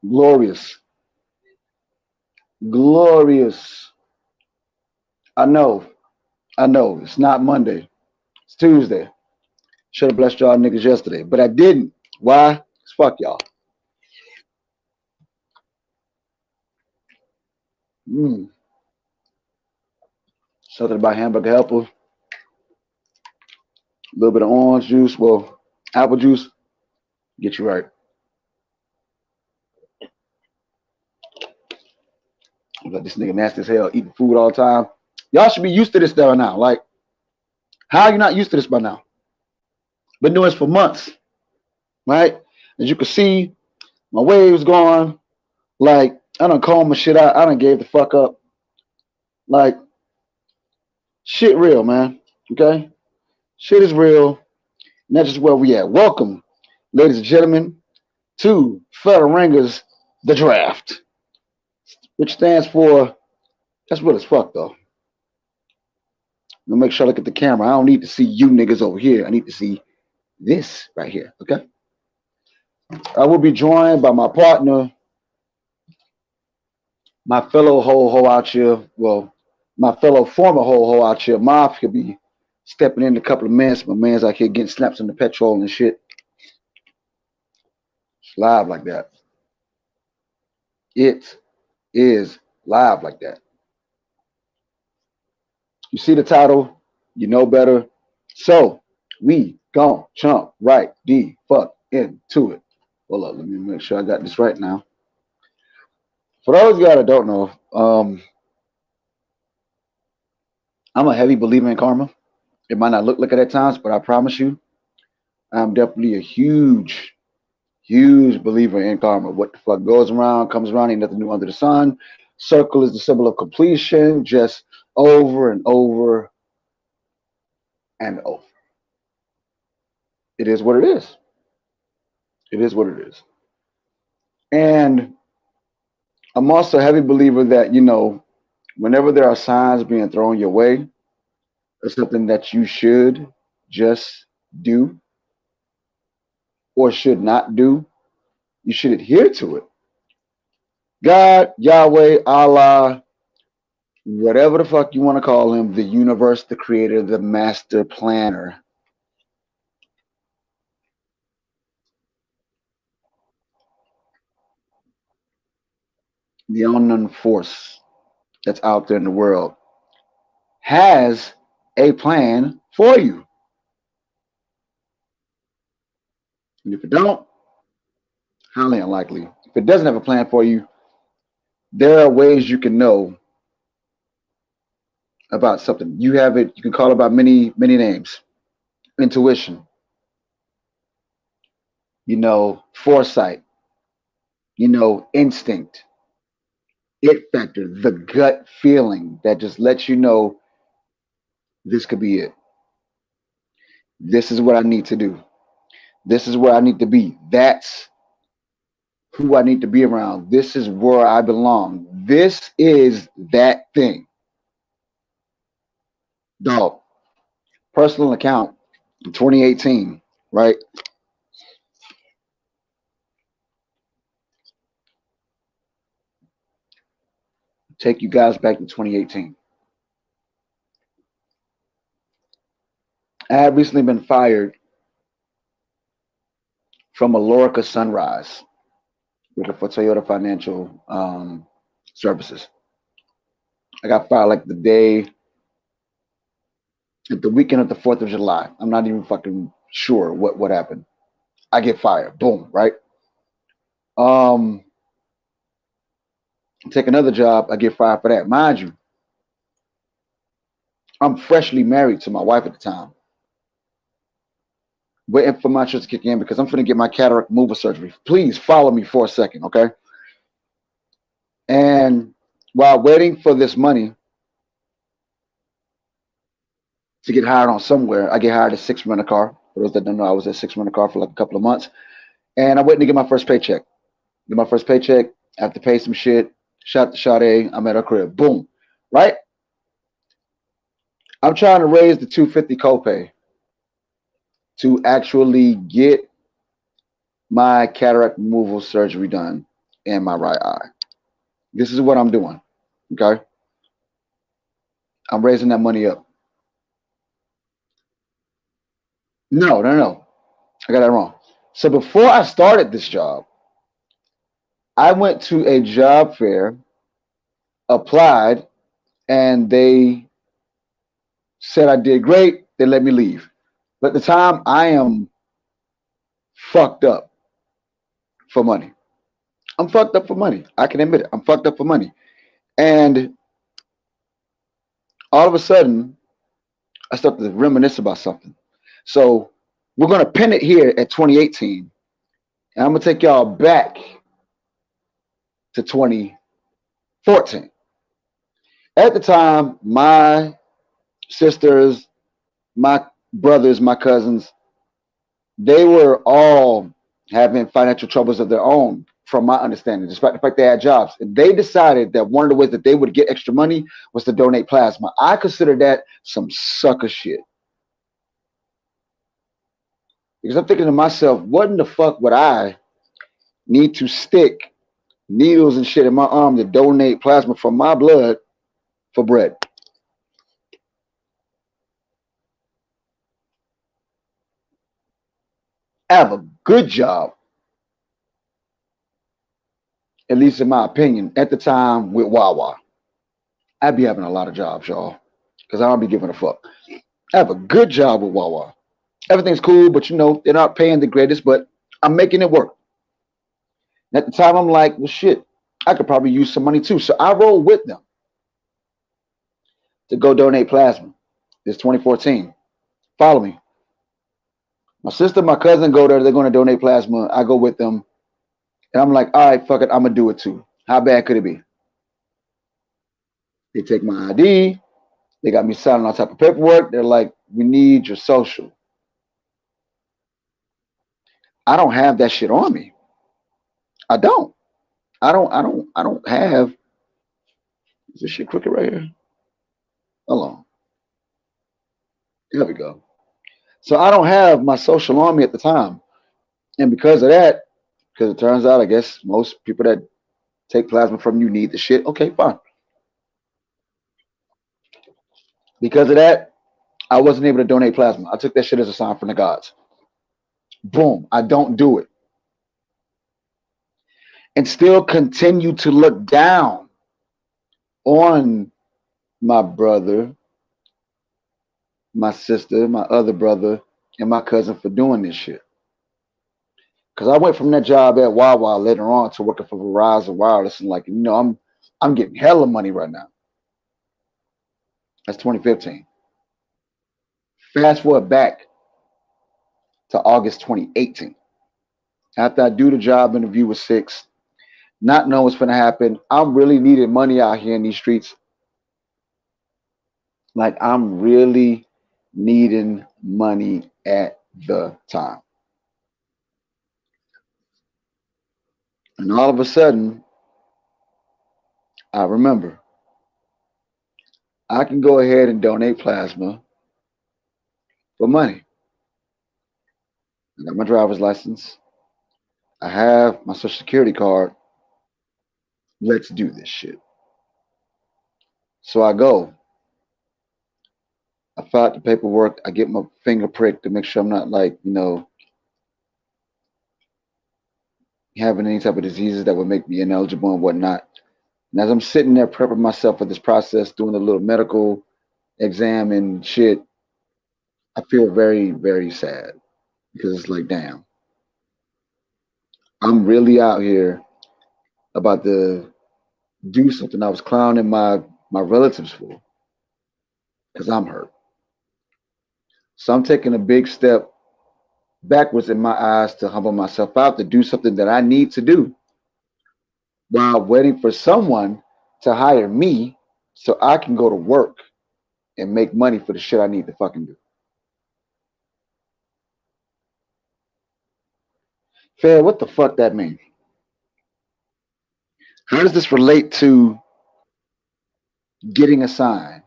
Glorious. Glorious. I know. I know. It's not Monday. It's Tuesday. Should have blessed y'all niggas yesterday, but I didn't. Why? 'Cause fuck y'all. Mm. Something about hamburger helper, a little bit of orange juice, well, apple juice, get you right. Like this nigga nasty as hell, eating food all the time. Y'all should be used to this by now. Like, how are you not used to this by now? Been doing this for months, right? As you can see, my waves gone. Like, I done combed my shit out. I done gave the fuck up. Like, shit real, man. Okay? Shit is real. And that's just where we at. Welcome, ladies and gentlemen, to Federal Ranga's The Draft, which stands for, that's what it's fuck though. Let me make sure I look at the camera. I don't need to see you niggas over here. I need to see this right here. Okay? I will be joined by my partner, my fellow ho out here. Well, my fellow former ho out here. Mob could be stepping in a couple of minutes. My man's out here getting snaps on the petrol and shit. It's live like that. It is live like that. You see the title, you know better. So we gon' jump right the fuck into it. Hold up, let me make sure I got this right now. For those of y'all that don't know, I'm a heavy believer in karma. It might not look like it at times, but I promise you, I'm definitely a huge, huge believer in karma. What the fuck goes around comes around, ain't nothing new under the sun. Circle is the symbol of completion, just over and over and over. It is what it is. It is what it is. And I'm also a heavy believer that, whenever there are signs being thrown your way, or something that you should just do or should not do, you should adhere to it. God, Yahweh, Allah, whatever the fuck you want to call him, the universe, the creator, the master planner, the unknown force that's out there in the world has a plan for you. And if it don't, highly unlikely. If it doesn't have a plan for you, there are ways you can know about something. You have it, you can call it by many, many names. Intuition, foresight, instinct, it factor, the gut feeling that just lets you know this could be it. This is what I need to do. This is where I need to be. That's who I need to be around. This is where I belong. This is that thing. Dog, personal account in 2018, right? Take you guys back to 2018. I had recently been fired from a Lorica Sunrise working for Toyota Financial Services. I got fired like at the weekend of the 4th of July. I'm not even fucking sure what happened. I get fired. Boom, right? Um, take another job. I get fired for that. Mind you, I'm freshly married to my wife at the time. Waiting for my insurance to kick in because I'm going to get my cataract removal surgery. Please follow me for a second, okay? And while waiting for this money to get hired on somewhere, I get hired at Six Rent a Car. For those that don't know, I was at Six Rent a Car for like a couple of months. And I'm waiting to get my first paycheck. Get my first paycheck. I have to pay some shit. Shot to Sade. I'm at her crib. Boom. Right? I'm trying to raise the 250 copay to actually get my cataract removal surgery done. and my right eye. This is what I'm doing. Okay. I'm raising that money up. No, no, no. I got that wrong. So before I started this job, I went to a job fair, applied, and they said I did great. They let me leave. But at the time, I am fucked up for money. I'm fucked up for money. I can admit it. I'm fucked up for money. And all of a sudden, I started to reminisce about something. So we're going to pin it here at 2018. And I'm going to take y'all back to 2014. At the time, my sisters, my brothers, my cousins, they were all having financial troubles of their own, from my understanding, despite the fact they had jobs. And they decided that one of the ways that they would get extra money was to donate plasma. I consider that some sucker shit. Because I'm thinking to myself, what in the fuck would I need to stick needles and shit in my arm to donate plasma from my blood for bread? I have a good job, at least in my opinion, at the time with Wawa. I'd be having a lot of jobs, y'all, because I don't be giving a fuck. I have a good job with Wawa. Everything's cool, but they're not paying the greatest, but I'm making it work. And at the time, I'm like, well, shit, I could probably use some money too. So I rolled with them to go donate plasma. It's 2014. Follow me. My sister, my cousin go there. They're going to donate plasma. I go with them. And I'm like, all right, fuck it. I'm going to do it too. How bad could it be? They take my ID. They got me signing all type of paperwork. They're like, we need your social. I don't have that shit on me. I don't. I don't have. Is this shit crooked right here? Hold on. There we go. So I don't have my social on me at the time. And because of that, because it turns out, I guess most people that take plasma from you need the shit. Okay, fine. Because of that, I wasn't able to donate plasma. I took that shit as a sign from the gods. Boom. I don't do it. And still continue to look down on my brother, my sister, my other brother, and my cousin for doing this shit. Because I went from that job at Wawa later on to working for Verizon Wireless, and I'm getting hella money right now. That's 2015. Fast forward back to August 2018. After I do the job interview with Six, not knowing what's going to happen, I'm really needing money out here in these streets. Like, I'm really needing money at the time. And all of a sudden, I remember I can go ahead and donate plasma for money. I got my driver's license. I have my social security card. Let's do this shit. So I go. I fill out the paperwork. I get my finger pricked to make sure I'm not having any type of diseases that would make me ineligible and whatnot. And as I'm sitting there prepping myself for this process, doing a little medical exam and shit, I feel very, very sad because it's like, damn, I'm really out here about to do something I was clowning my relatives for because I'm hurt. So I'm taking a big step backwards in my eyes to humble myself out to do something that I need to do while waiting for someone to hire me so I can go to work and make money for the shit I need to fucking do. Fair, what the fuck that mean? How does this relate to getting a sign,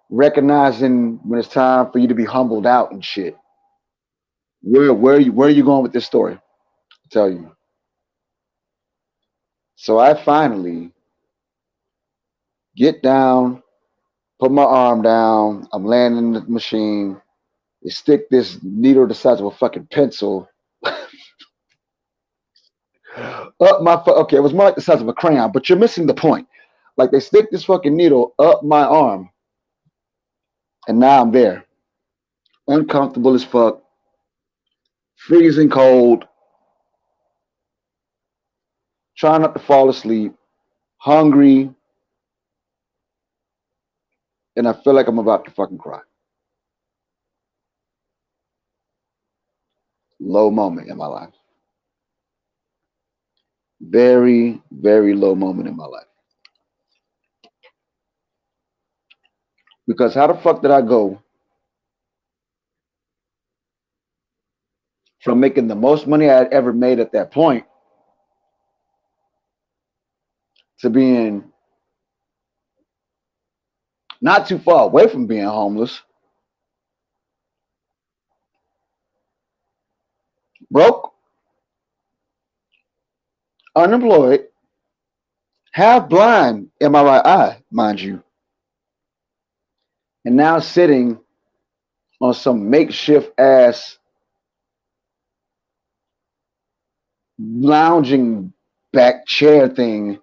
recognizing when it's time for you to be humbled out and shit? Where are you going with this story? I'll tell you. So I finally get down, put my arm down. I'm laying in the machine. They stick this needle the size of a fucking pencil up my okay, it was more like the size of a crayon, but you're missing the point. Like they stick this fucking needle up my arm, and now I'm there, uncomfortable as fuck, freezing cold, trying not to fall asleep, hungry, and I feel like I'm about to fucking cry. Low moment in my life. Very, very low moment in my life. Because how the fuck did I go from making the most money I had ever made at that point to being not too far away from being homeless, broke, unemployed, half blind in my right eye, mind you, and now sitting on some makeshift ass lounging back chair thing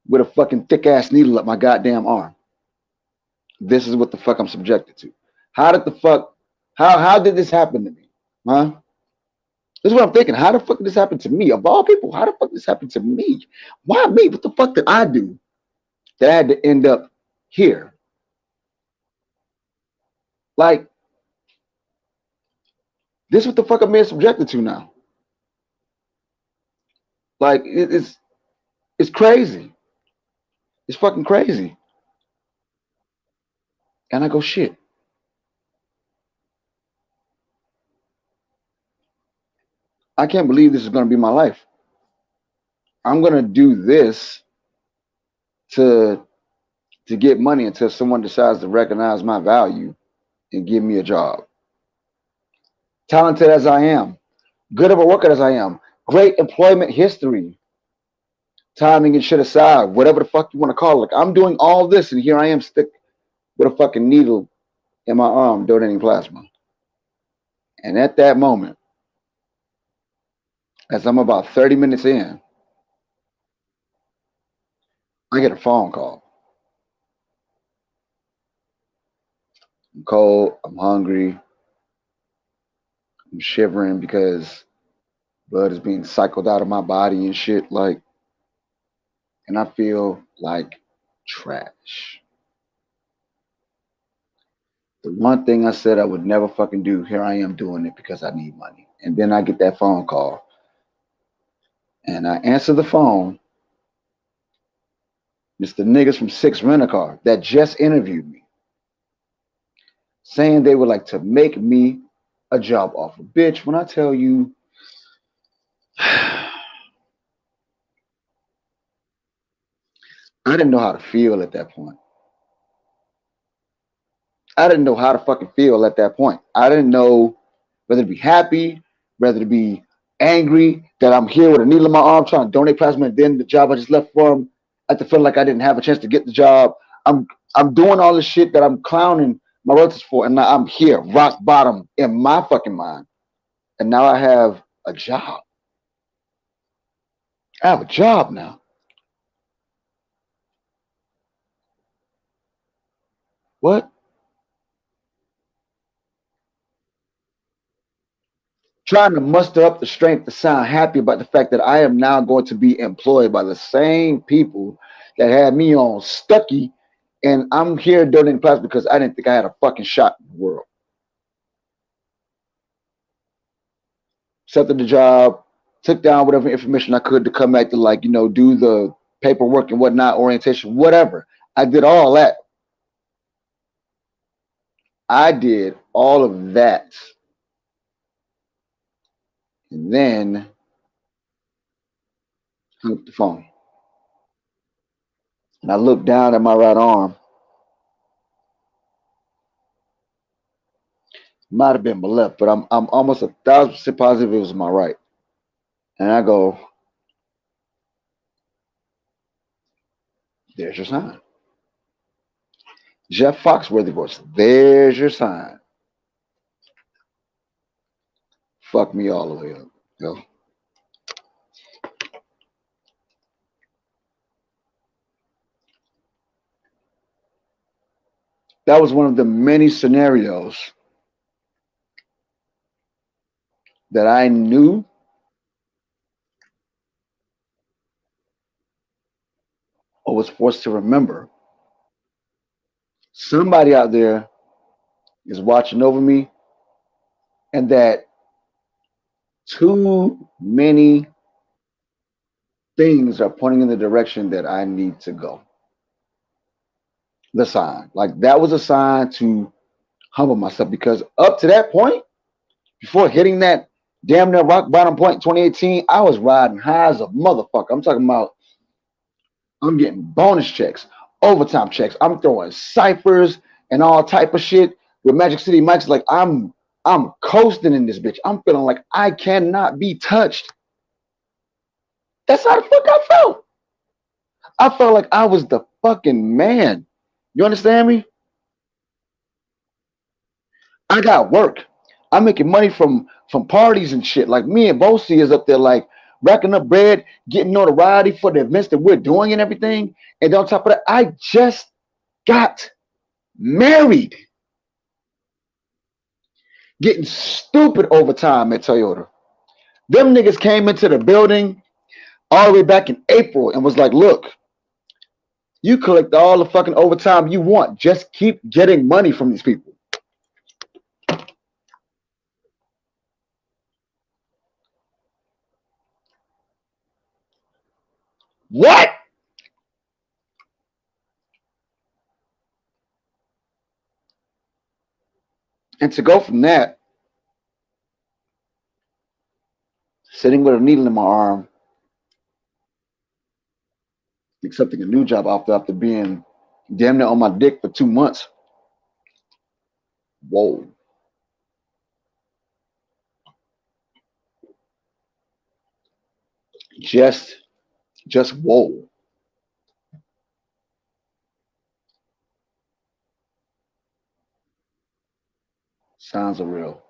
with a fucking thick ass needle up my goddamn arm. This is what the fuck I'm subjected to. How did the fuck how did this happen to me? Huh? This is what I'm thinking. How the fuck did this happen to me? Of all people, how the fuck did this happen to me? Why me? What the fuck did I do that I had to end up here? Like, this is what the fuck I'm being subjected to now. Like, it's crazy. It's fucking crazy. And I go, shit. I can't believe this is gonna be my life. I'm gonna do this to to get money until someone decides to recognize my value and give me a job. Talented as I am, good of a worker as I am, great employment history, timing and shit aside, whatever the fuck you want to call it. Like, I'm doing all this, and here I am stick with a fucking needle in my arm donating plasma. And at that moment, as I'm about 30 minutes in, I get a phone call. I'm cold, I'm hungry, I'm shivering because blood is being cycled out of my body and shit. Like, and I feel like trash. The one thing I said I would never fucking do, here I am doing it because I need money. And then I get that phone call and I answer the phone. It's the niggas from Six Rent a Car that just interviewed me, saying they would like to make me a job offer. Bitch, when I tell you, I didn't know how to feel at that point. I didn't know how to fucking feel at that point. I didn't know whether to be happy, whether to be angry that I'm here with a needle in my arm trying to donate plasma, and then the job I just left for him, I feel like I didn't have a chance to get the job. I'm I'm doing all this shit that I'm clowning my relatives for, and now I'm here, rock bottom in my fucking mind, and now I have a job. I have a job now. What? Trying to muster up the strength to sound happy about the fact that I am now going to be employed by the same people that had me on Stucky, and I'm here donating plasma because I didn't think I had a fucking shot in the world. Accepted the job, took down whatever information I could to come back to, like, do the paperwork and whatnot, orientation, whatever. I did all that. I did all of that. And then hung up the phone. And I looked down at my right arm. Might have been my left, but I'm almost 1,000% positive it was my right. And I go, There's your sign. Jeff Foxworthy voice. There's your sign. Fuck me all the way up. Yo. That was one of the many scenarios that I knew or was forced to remember. Somebody out there is watching over me, and that too many things are pointing in the direction that I need to go. The sign. Like that was a sign to humble myself because up to that point, before hitting that damn near rock bottom point in 2018, I was riding high as a motherfucker. I'm talking about I'm getting bonus checks, overtime checks. I'm throwing ciphers and all type of shit with Magic City Mike's. Like I'm coasting in this bitch. I'm feeling like I cannot be touched. That's how the fuck I felt. I felt like I was the fucking man. You understand me? I got work. I'm making money from parties and shit. Like me and Bosie is up there like racking up bread, getting notoriety for the events that we're doing and everything. And on top of that, I just got married, getting stupid overtime at Toyota. Them niggas came into the building all the way back in April and was like, look, you collect all the fucking overtime you want. Just keep getting money from these people. What? And to go from that, sitting with a needle in my arm, accepting a new job after being damn near on my dick for 2 months. Whoa. Just whoa. Sounds are real.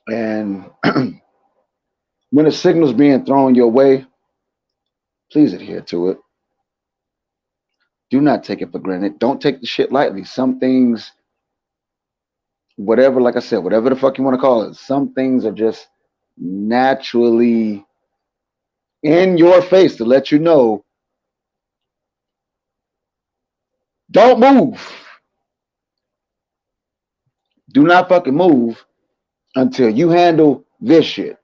And when a signal's being thrown your way, please adhere to it. Do not take it for granted. Don't take the shit lightly. Some things, whatever, like I said, whatever the fuck you want to call it, some things are just naturally in your face to let you know, don't move. Do not fucking move until you handle this shit.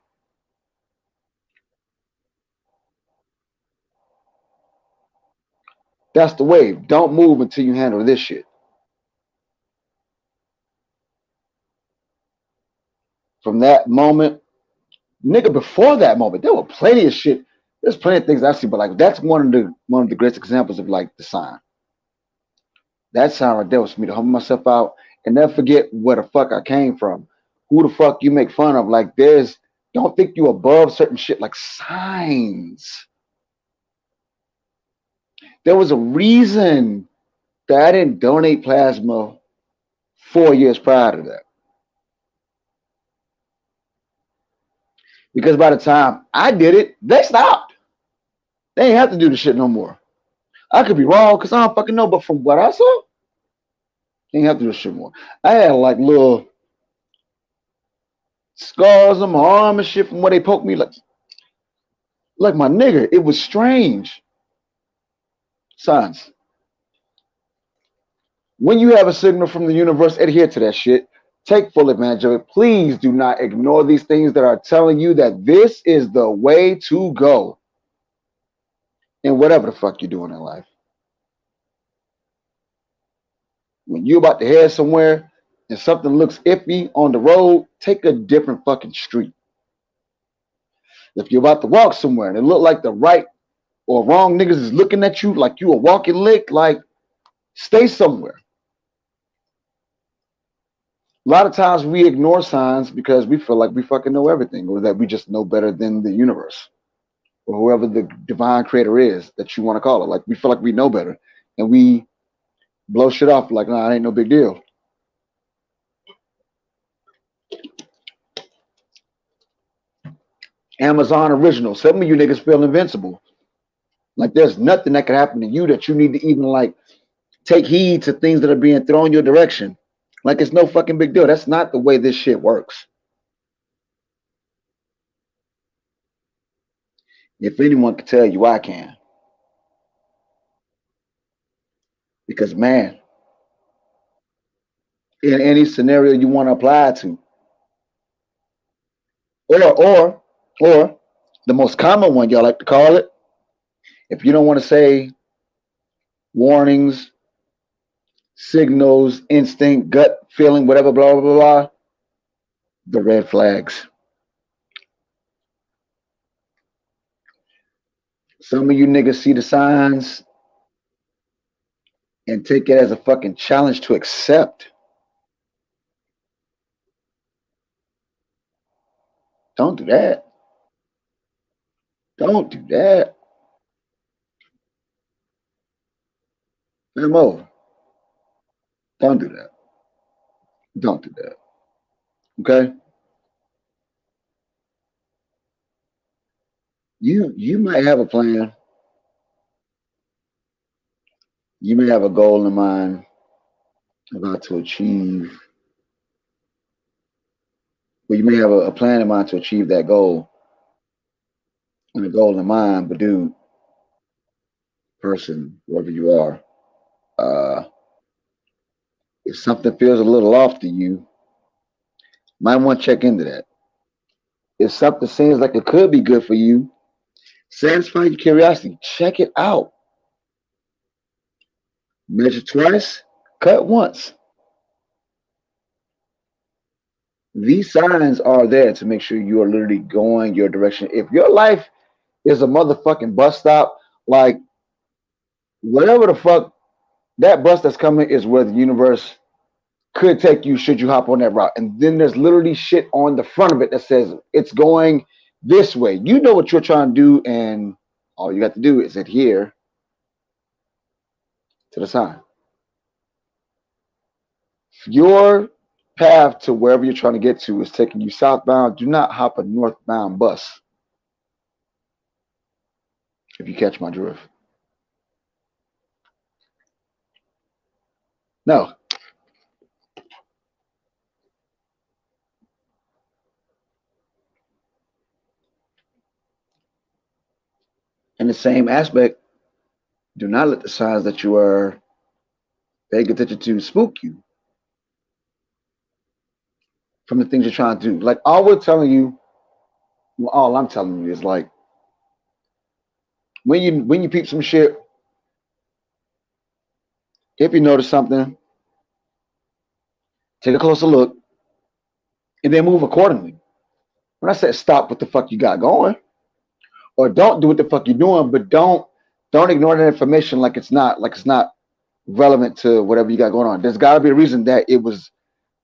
That's the wave. Don't move until you handle this shit. From that moment, nigga, before that moment, there were plenty of shit. There's plenty of things I see, but like that's one of the greatest examples of like the sign. That sign right there was for me to humble myself out and never forget where the fuck I came from. Who the fuck you make fun of? Like there's don't think you above certain shit like signs. There was a reason that I didn't donate plasma 4 years prior to that. Because by the time I did it, they stopped. They ain't have to do the shit no more. I could be wrong because I don't fucking know, but from what I saw, they ain't have to do the shit more. I had like little scars on my arm and shit from where they poked me. Like my nigga, it was strange. Signs. When you have a signal from the universe, adhere to that shit. Take full advantage of it. Please do not ignore these things that are telling you that this is the way to go in whatever the fuck you're doing in life. When you're about to head somewhere and something looks iffy on the road, take a different fucking street. If you're about to walk somewhere and it look like the right or wrong niggas is looking at you like you a walking lick, like stay somewhere. A lot of times we ignore signs because we feel like we fucking know everything or that we just know better than the universe or whoever the divine creator is that you want to call it. Like we feel like we know better, and we blow shit off like, nah, it ain't no big deal. Amazon original. Some of you niggas feel invincible. Like there's nothing that can happen to you that you need to even like take heed to things that are being thrown your direction. Like it's no fucking big deal. That's not the way this shit works. If anyone can tell you, I can. Because man, in any scenario you want to apply it to, or the most common one y'all like to call it, if you don't want to say warnings, signals, instinct, gut feeling, whatever, blah blah blah, blah, the red flags. Some of you niggas see the signs and take it as a fucking challenge to accept. Don't do that. Don't do that. Memo. Don't do that. Don't do that. Okay? You might have a plan. You may have a goal in mind about to achieve, well, you may have a plan in mind to achieve that goal and a goal in mind, but dude, person, whoever you are, uh, if something feels a little off to you, might want to check into that. If something seems like it could be good for you, satisfy your curiosity. Check it out. Measure twice, cut once. These signs are there to make sure you are literally going your direction. If your life is a motherfucking bus stop, like whatever the fuck that bus that's coming is where the universe could take you should you hop on that route. And then there's literally shit on the front of it that says it's going this way. You know what you're trying to do, and all you got to do is adhere to the sign. If your path to wherever you're trying to get to is taking you southbound, do not hop a northbound bus, if you catch my drift. No. In the same aspect, do not let the signs that you are paying attention to spook you from the things you're trying to do. Like all we're telling you, well, all I'm telling you is like when you peep some shit, if you notice something, take a closer look and then move accordingly. When I said stop what the fuck you got going, or don't do what the fuck you're doing, but don't ignore that information like it's not relevant to whatever you got going on. There's got to be a reason that it was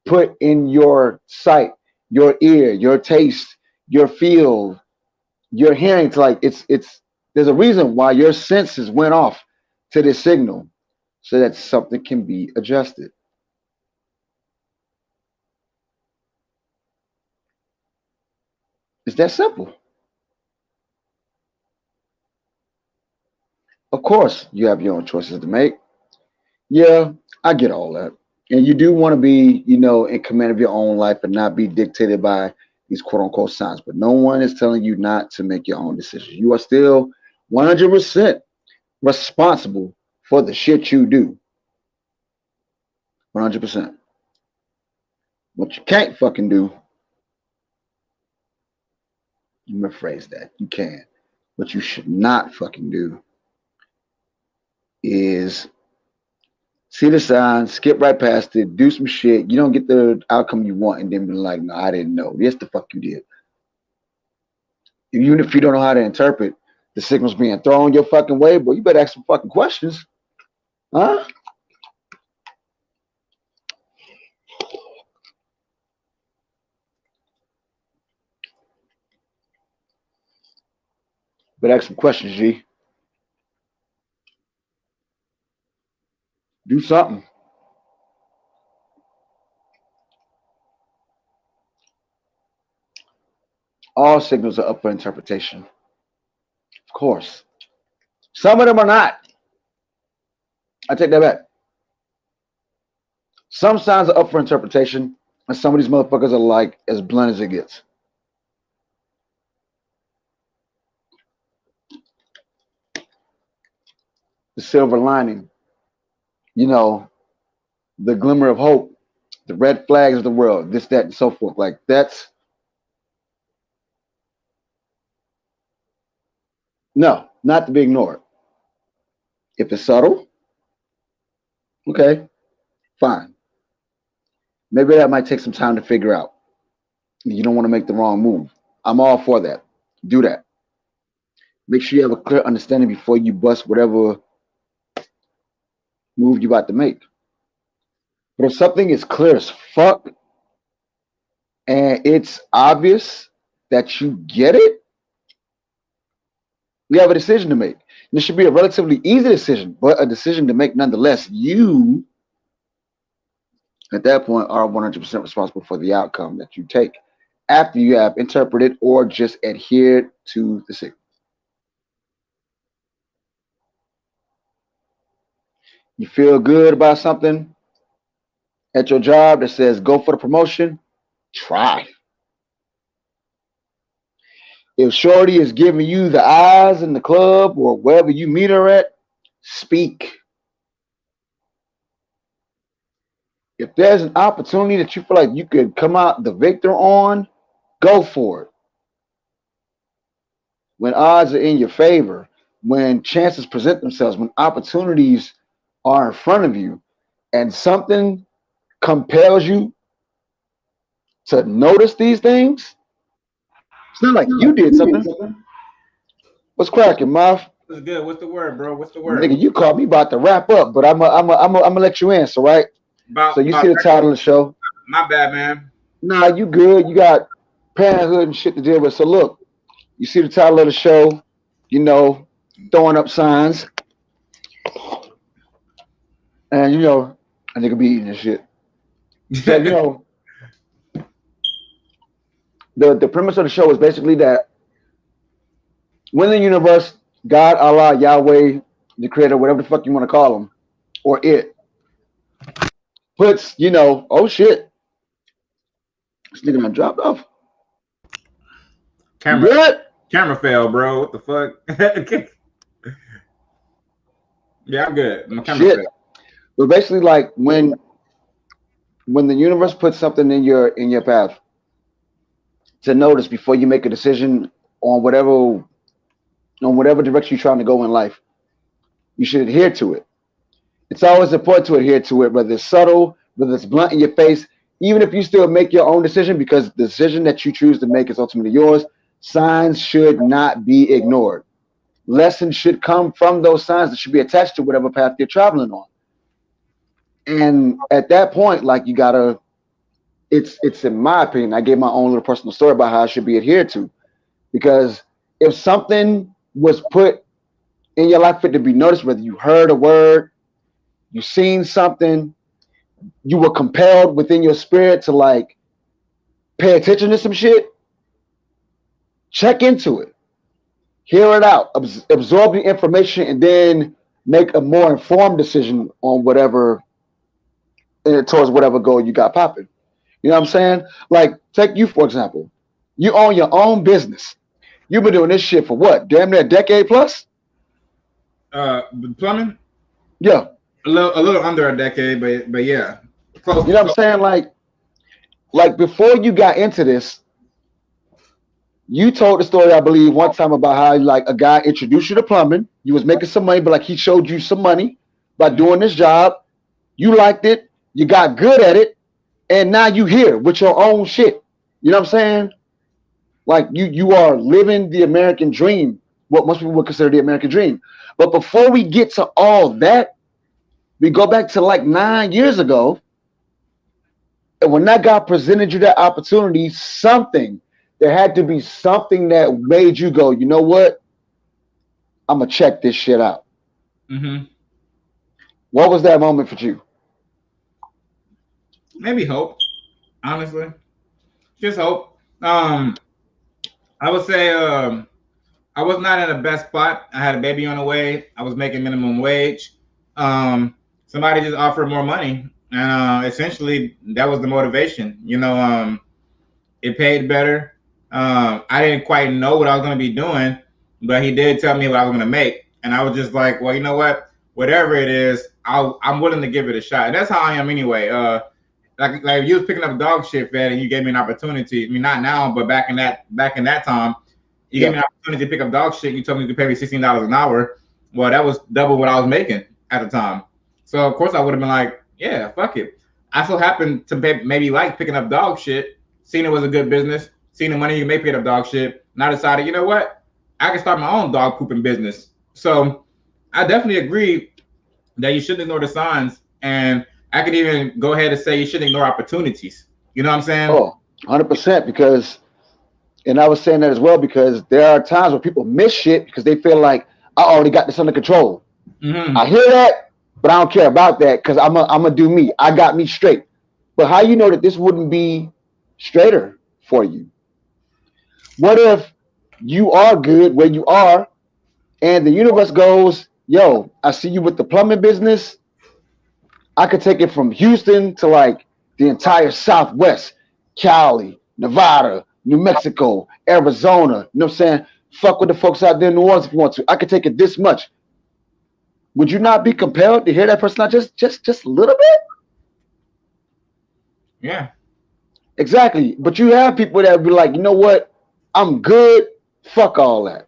put in your sight, your ear, your taste, your feel, your hearing. To like it's there's a reason why your senses went off to this signal, so that something can be adjusted. It's that simple. Of course, you have your own choices to make. Yeah, I get all that. And you do want to be, in command of your own life and not be dictated by these quote unquote signs. But no one is telling you not to make your own decisions. You are still 100% responsible for the shit you do. 100%. What you can't fucking do, let me rephrase that. You can. What you should not fucking do is see the sign, skip right past it, do some shit. You don't get the outcome you want, and then be like, no, I didn't know. Yes, the fuck you did. Even if you don't know how to interpret the signals being thrown your fucking way, boy, you better ask some fucking questions. Huh? But ask some questions, G. Do something. All signals are up for interpretation. Of course. Some of them are not. I take that back. Some signs are up for interpretation, and some of these motherfuckers are like as blunt as it gets. The silver lining, you know, the glimmer of hope, the red flags of the world, this, that, and so forth. Like that's no, not to be ignored. If it's subtle, okay, fine. Maybe that might take some time to figure out. You don't want to make the wrong move. I'm all for that. Do that. Make sure you have a clear understanding before you bust whatever move you about to make. But if something is clear as fuck and it's obvious that you get it, we have a decision to make. This should be a relatively easy decision, but a decision to make nonetheless. You, at that point, are 100% responsible for the outcome that you take after you have interpreted or just adhered to the signal. You feel good about something at your job that says go for the promotion, try. If Shorty is giving you the eyes in the club or wherever you meet her at, speak. If there's an opportunity that you feel like you could come out the victor on, go for it. When odds are in your favor, when chances present themselves, when opportunities are in front of you, and something compels you to notice these things, it's not like you did something. What's cracking, Muff? What's good? What's the word, bro? What's the word? Nigga, you called me about to wrap up, but I'm gonna let you answer, right? So you About see the title of the show. my bad, man. Nah, you good. You got parenthood and shit to deal with. So look, you see the title of the show, you know, throwing up signs, and you know, a nigga be eating this shit. So you know, the premise of the show is basically that when the universe, God, Allah, Yahweh, the creator, whatever the fuck you want to call him, or it, puts, you know, oh shit, this nigga done dropped off. You camera good? camera fell, bro. What the fuck? Yeah, I'm good. My camera Shit. fell. But basically, like when the universe puts something in your path to notice before you make a decision on whatever direction you're trying to go in life, you should adhere to it. It's always important to adhere to it, whether it's subtle, whether it's blunt in your face, even if you still make your own decision, because the decision that you choose to make is ultimately yours. Signs should not be ignored. Lessons should come from those signs that should be attached to whatever path you're traveling on. And at that point, like you gotta, it's in my opinion, I gave my own little personal story about how it should be adhered to. Because if something was put in your life for it to be noticed, whether you heard a word, you seen something, you were compelled within your spirit to like pay attention to some shit, check into it, hear it out, absorb the information, and then make a more informed decision on whatever towards whatever goal you got popping. You know what I'm saying? Like, take you for example. You own your own business. You've been doing this shit for what? Damn near a decade plus? Uh, Plumbing, Yeah. a little under a decade, but yeah, close. You know what I'm saying? Like before you got into this, you told the story, I believe, one time about how like a guy introduced you to plumbing. You was making some money, but like he showed you some money by doing this job. You liked it, you got good at it, and now you here with your own shit. You know what I'm saying? Like you are living the American dream, what most people would consider the American dream. But before we get to all that, we go back to like 9 years ago, and when that guy presented you that opportunity, something there had to be something that made you go, you know what? I'm gonna check this shit out. Mm-hmm. What was that moment for you? Maybe hope. Honestly, just hope. I would say I was not in the best spot. I had a baby on the way. I was making minimum wage. Um, Somebody just offered more money, and essentially that was the motivation. It paid better. I didn't quite know what I was going to be doing, but he did tell me what I was going to make, and I was just like, well, you know what? Whatever it is, I'm willing to give it a shot. And that's how I am anyway. Like if you was picking up dog shit, Fed, and you gave me an opportunity. I mean, not now, but back in that time, you gave Yeah. me an opportunity to pick up dog shit. You told me you could pay me $16 an hour. Well, that was double what I was making at the time. So of course I would have been like, yeah, fuck it. I so happened to maybe like picking up dog shit, seeing it was a good business, seeing the money you make picking up dog shit, and I decided, you know what, I can start my own dog pooping business. So I definitely agree that you shouldn't ignore the signs, and I could even go ahead and say you shouldn't ignore opportunities. You know what I'm saying? Oh, 100%. Because, and I was saying that as well because there are times where people miss shit because they feel like I already got this under control. Mm-hmm. I hear that, but I don't care about that because I'm gonna do me. I got me straight. But how you know that this wouldn't be straighter for you? What if you are good where you are, and the universe goes, "Yo, I see you with the plumbing business. I could take it from Houston to like the entire Southwest, Cali, Nevada, New Mexico, Arizona. You know what I'm saying? Fuck with the folks out there in New Orleans if you want to. I could take it this much. Would you not be compelled to hear that person out just a little bit? Yeah. Exactly. But you have people that be like, you know what? I'm good. Fuck all that.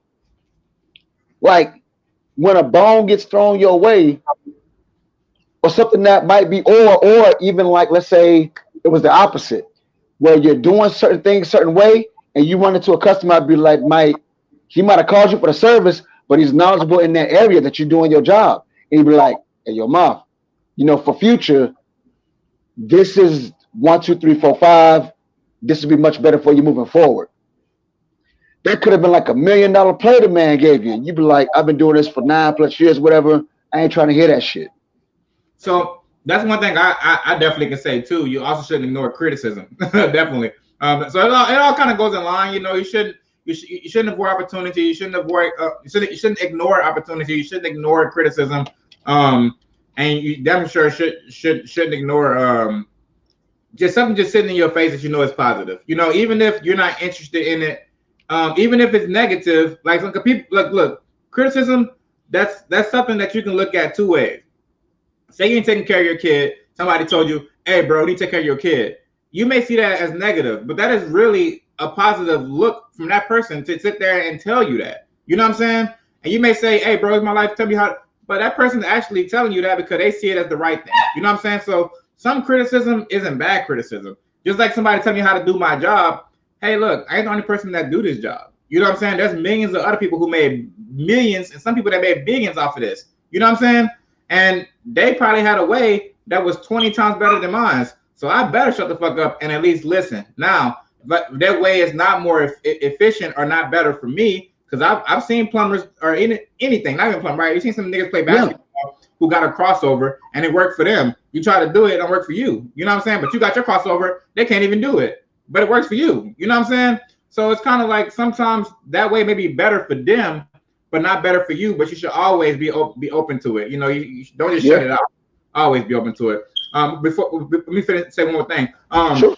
Like when a bone gets thrown your way, or something that might be, or even like let's say it was the opposite, where you're doing certain things a certain way, and you run into a customer, I'd be like, he might have called you for the service, but he's knowledgeable in that area that you're doing your job, and he'd be like, hey, your mom, for future, this is 1, 2, 3, 4, 5. This would be much better for you moving forward. That could have been like $1 million play the man gave you. You'd be like, I've been doing this for 9+ years, whatever. I ain't trying to hear that shit. So that's one thing I definitely can say too. You also shouldn't ignore criticism. Definitely. So it all kind of goes in line. You shouldn't avoid opportunity. You shouldn't ignore opportunity. You shouldn't ignore criticism. And you damn sure shouldn't ignore just something just sitting in your face that you know is positive. Even if you're not interested in it, even if it's negative, like some people look criticism. That's something that you can look at two ways. Say you ain't taking care of your kid. Somebody told you, hey, bro, you need to take care of your kid. You may see that as negative, but that is really a positive look from that person to sit there and tell you that. You know what I'm saying? And you may say, hey, bro, it's my life. Tell me how. But that person's actually telling you that because they see it as the right thing. You know what I'm saying? So some criticism isn't bad criticism. Just like somebody telling me how to do my job. Hey, look, I ain't the only person that do this job. You know what I'm saying? There's millions of other people who made millions and some people that made billions off of this. You know what I'm saying? And they probably had a way that was 20 times better than mine. So I better shut the fuck up and at least listen. Now, but that way is not more efficient or not better for me because I've seen plumbers or anything, not even plumber, right? You've seen some niggas play basketball who got a crossover and it worked for them. You try to do it, it don't work for you. You know what I'm saying? But you got your crossover, they can't even do it, but it works for you. You know what I'm saying? So it's kind of like sometimes that way may be better for them, but not better for you. But you should always be open to it. You don't just shut it out. Always be open to it. Before let me say one more thing. Sure.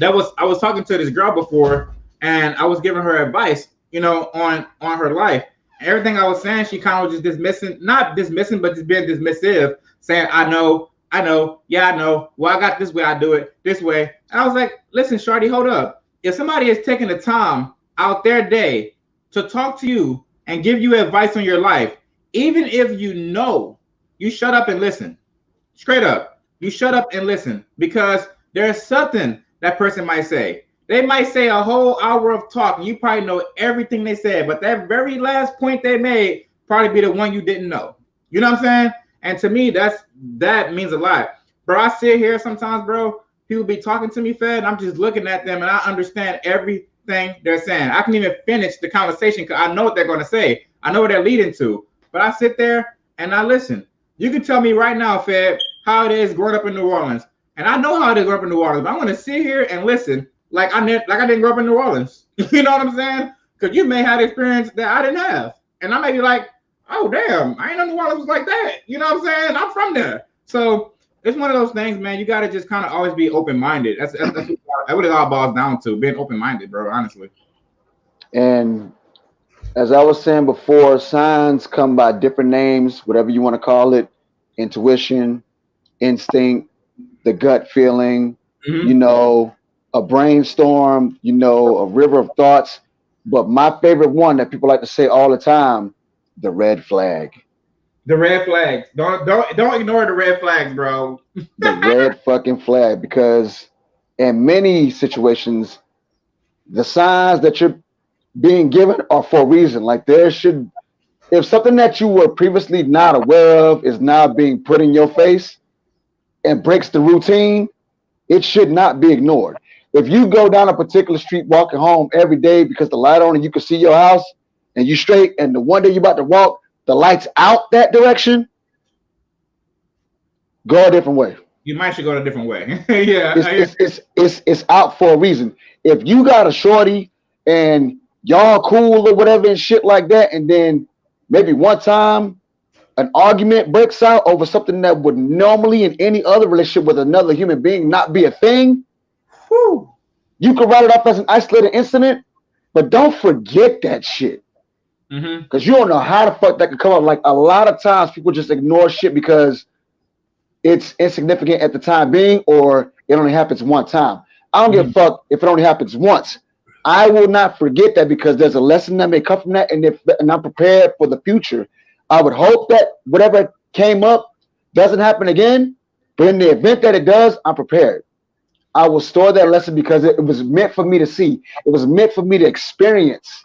I was talking to this girl before, and I was giving her advice, on her life. Everything I was saying, she kind of was just dismissing, not dismissing, but just being dismissive, saying, I know, yeah, I know. Well, I got this way, I do it this way. And I was like, listen, shorty, hold up. If somebody is taking the time out their day to talk to you and give you advice on your life, even if you shut up and listen. Straight up, you shut up and listen because there's something that person might say. They might say a whole hour of talk, and you probably know everything they said, but that very last point they made probably be the one you didn't know. You know what I'm saying? And to me, that means a lot. Bro, I sit here sometimes, bro. People be talking to me, Fed, and I'm just looking at them, and I understand everything they're saying. I can even finish the conversation because I know what they're going to say. I know where they're leading to. But I sit there and I listen. You can tell me right now, Fed, how it is growing up in New Orleans. And I know how it is growing up in New Orleans, but I'm gonna sit here and listen like I didn't grow up in New Orleans. You know what I'm saying? Because you may have experience that I didn't have. And I may be like, oh damn, I ain't know New Orleans was like that. You know what I'm saying? I'm from there. So it's one of those things, man. You gotta just kind of always be open-minded. That's what it all boils down to, being open-minded, bro, honestly. And as I was saying before, signs come by different names, whatever you want to call it: intuition, instinct, the gut feeling, you Mm-hmm. know, a brainstorm, a river of thoughts. But my favorite one that people like to say all the time, the red flag. The red flags. Don't ignore the red flags, bro. The red fucking flag. Because in many situations, the signs that you're being given are for a reason. Like there should, if something that you were previously not aware of is now being put in your face and breaks the routine, it should not be ignored. If you go down a particular street walking home every day because the light on and you can see your house and you straight, and the one day you're about to walk, the light's out that direction, go a different way. You might should go a different way. Yeah. It's out for a reason. If you got a shorty and y'all cool or whatever and shit like that, and then maybe one time an argument breaks out over something that would normally in any other relationship with another human being not be a thing, Whew. you can write it off as an isolated incident, but don't forget that shit. Mm-hmm. Because you don't know how the fuck that could come up. Like a lot of times people just ignore shit because it's insignificant at the time being, or it only happens one time. I don't give a fuck if it only happens once. I will not forget that because there's a lesson that may come from that, and I'm prepared for the future. I would hope that whatever came up doesn't happen again, but in the event that it does, I'm prepared. I will store that lesson because it was meant for me to see. It was meant for me to experience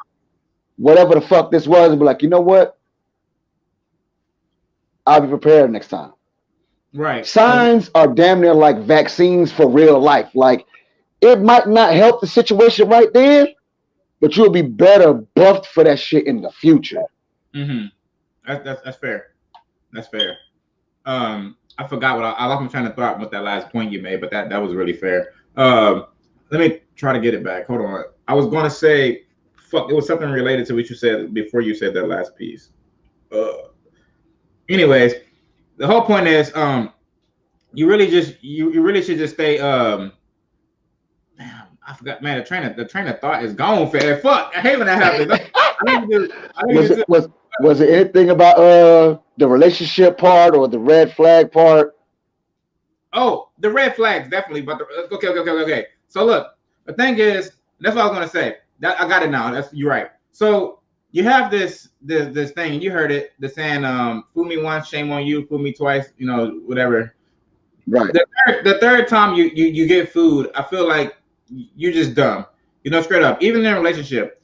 whatever the fuck this was, and be like, you know what? I'll be prepared next time. Right. Signs are damn near like vaccines for real life. Like it might not help the situation right then, but you'll be better buffed for that shit in the future. Mm-hmm. That's fair. That's fair. I forgot what I lost my train of thought with that last point you made, but that was really fair. Let me try to get it back. Hold on. I was going to say, fuck, it was something related to what you said before you said that last piece. Anyways, the whole point is, you really just you really should just stay. Damn, I forgot, man. The train of thought is gone. Fair. Fuck, I hate when that happens. Was it anything about the relationship part or the red flag part? Oh, the red flags definitely, but okay. So look, the thing is, that's what I was gonna say. That I got it now. That's you're right. So you have this thing, and you heard it. The saying, "Fool me once, shame on you. Fool me twice, whatever." Right. The third time you get food, I feel like you're just dumb. Straight up. Even in a relationship,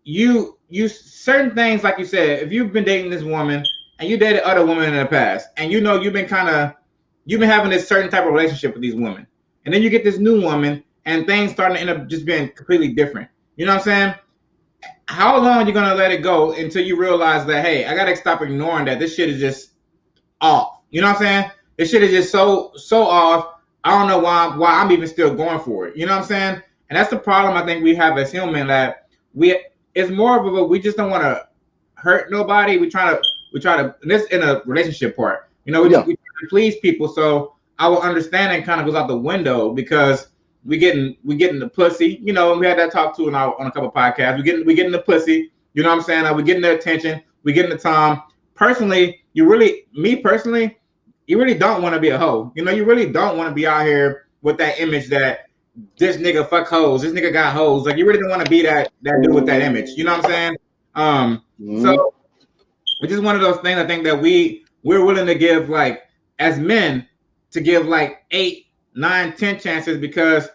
you certain things, like you said, if you've been dating this woman and you dated other women in the past, and you've been having this certain type of relationship with these women, and then you get this new woman, and things starting to end up just being completely different. You know what I'm saying? How long are you gonna let it go until you realize that, hey, I gotta stop ignoring that this shit is just off? You know what I'm saying? This shit is just so off. I don't know why I'm even still going for it. You know what I'm saying? And that's the problem I think we have as human, that it's more of a, we just don't want to hurt nobody. We try to this in a relationship part. We try to please people. So our understanding kind of goes out the window because we getting the pussy. We had that talk too on a couple of podcasts. We getting the pussy. You know what I'm saying? We getting the attention. We getting the time. Personally, me personally, you really don't want to be a hoe. You really don't want to be out here with that image that this nigga fuck hoes, this nigga got hoes. Like, you really don't want to be that dude with that image. You know what I'm saying? So it's just one of those things. I think that we're willing to give, like, as men, to give like 8, 9, 10 chances because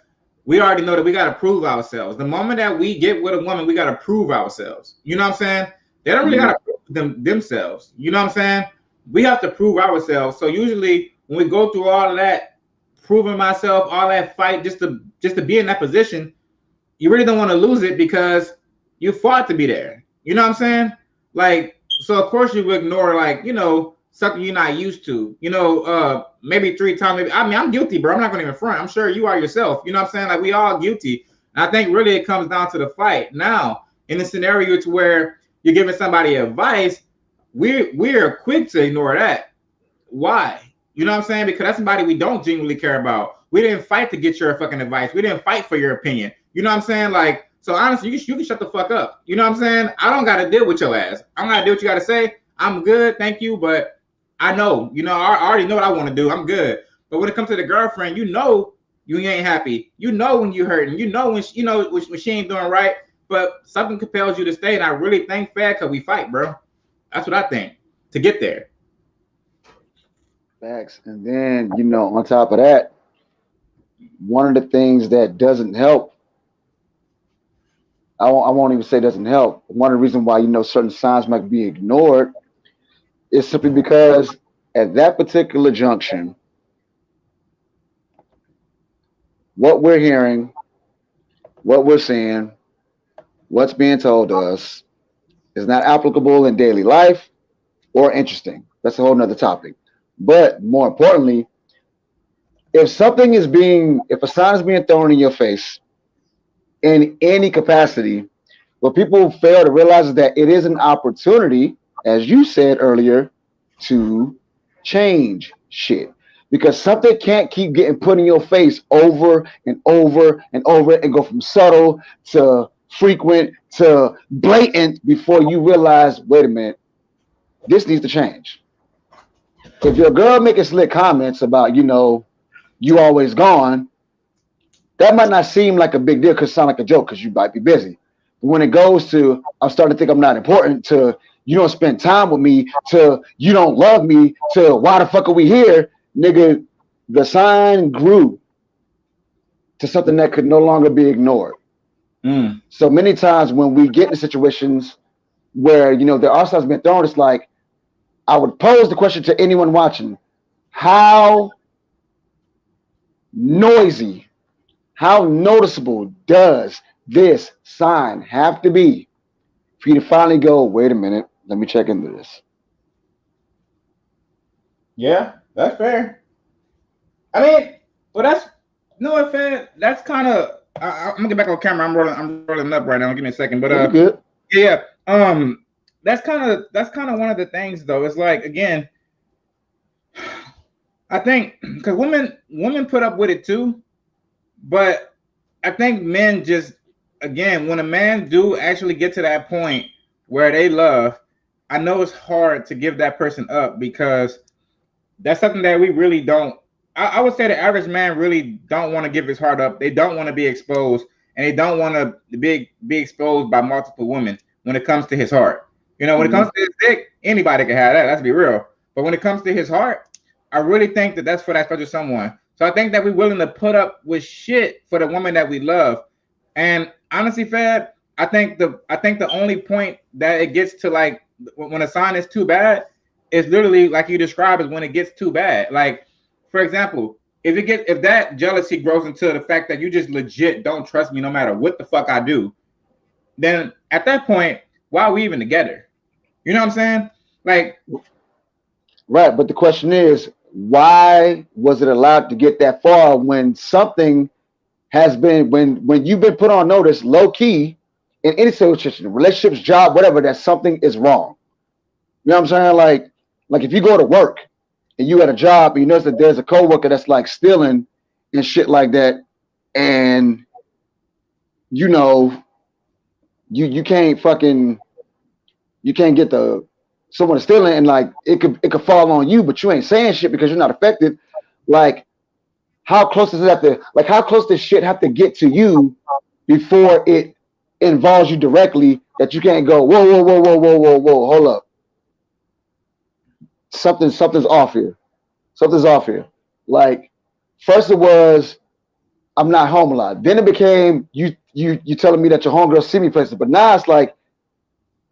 we already know that we gotta prove ourselves. The moment that we get with a woman, we gotta prove ourselves. You know what I'm saying? They don't really gotta prove themselves. You know what I'm saying? We have to prove ourselves. So usually when we go through all of that, proving myself, all that fight just to be in that position, you really don't want to lose it because you fought to be there. You know what I'm saying? Like, so of course you would ignore, like, something you're not used to. Maybe 3 times. Maybe, I mean, I'm guilty, bro. I'm not gonna even front. I'm sure you are yourself. You know what I'm saying? Like, we all guilty. And I think really it comes down to the fight. Now, in the scenario to where you're giving somebody advice, we're quick to ignore that. Why? You know what I'm saying? Because that's somebody we don't genuinely care about. We didn't fight to get your fucking advice. We didn't fight for your opinion. You know what I'm saying? Like, so honestly, you can shut the fuck up. You know what I'm saying? I don't got to deal with your ass. I don't got to do what you got to say. I'm good, thank you, but I know, I already know what I want to do. I'm good. But when it comes to the girlfriend, you ain't happy. You know when you hurting. You know when she ain't doing right. But something compels you to stay, and I really think fair because we fight, bro. That's what I think to get there. Facts. And then, on top of that, one of the things that doesn't help, I won't even say doesn't help. One of the reasons why, certain signs might be ignored is simply because at that particular junction, what we're hearing, what we're seeing, what's being told to us is not applicable in daily life or interesting. That's a whole nother topic. But more importantly, if a sign is being thrown in your face in any capacity, what people fail to realize is that it is an opportunity, as you said earlier, to change shit. Because something can't keep getting put in your face over and over and over and go from subtle to frequent to blatant before you realize, wait a minute, this needs to change. If your girl making slick comments about, you always gone, that might not seem like a big deal because it sound like a joke because you might be busy. But when it goes to I'm starting to think I'm not important, to you don't spend time with me, to you don't love me, to why the fuck are we here, nigga, the sign grew to something that could no longer be ignored. So many times when we get in situations where there are signs being thrown, it's like I would pose the question to anyone watching: how noisy, how noticeable does this sign have to be for you to finally go, wait a minute, let me check into this? Yeah, that's fair. I mean, well, that's no fair. That's kind of. I'm gonna get back on camera. I'm rolling up right now. Give me a second. But Pretty good. yeah. That's kind of one of the things though. It's like, again, I think because women put up with it too, but I think men just, again, when a man do actually get to that point where they love, I know it's hard to give that person up because that's something that we really don't. I would say the average man really don't want to give his heart up. They don't want to be exposed, and they don't want to be exposed by multiple women when it comes to his heart. When it comes to his dick, anybody can have that. Let's be real. But when it comes to his heart, I really think that that's for that special someone. So I think that we're willing to put up with shit for the woman that we love. And honestly, Fed, I think the only point that it gets to, like, when a sign is too bad, is literally like you described, is when it gets too bad. Like, for example, if that jealousy grows into the fact that you just legit don't trust me no matter what the fuck I do, then at that point, why are we even together? You know what I'm saying? Like, Right, but the question is, why was it allowed to get that far when something has been when you've been put on notice low key in any situation, relationships, job, whatever, that something is wrong? You know what I'm saying? Like if you go to work and you at a job and you notice that there's a coworker that's like stealing and shit like that, and you know you can't fucking you can't get the someone stealing, and like it could fall on you, but you ain't saying shit because you're not affected. Like, how close does it have to, like, how close does shit have to get to you before it involves you directly, that you can't go, whoa, whoa, whoa, whoa, whoa, whoa, whoa, hold up, something's off here, something's off here. Like, first it was, I'm not home a lot, then it became you telling me that your homegirl see me places, but now it's like,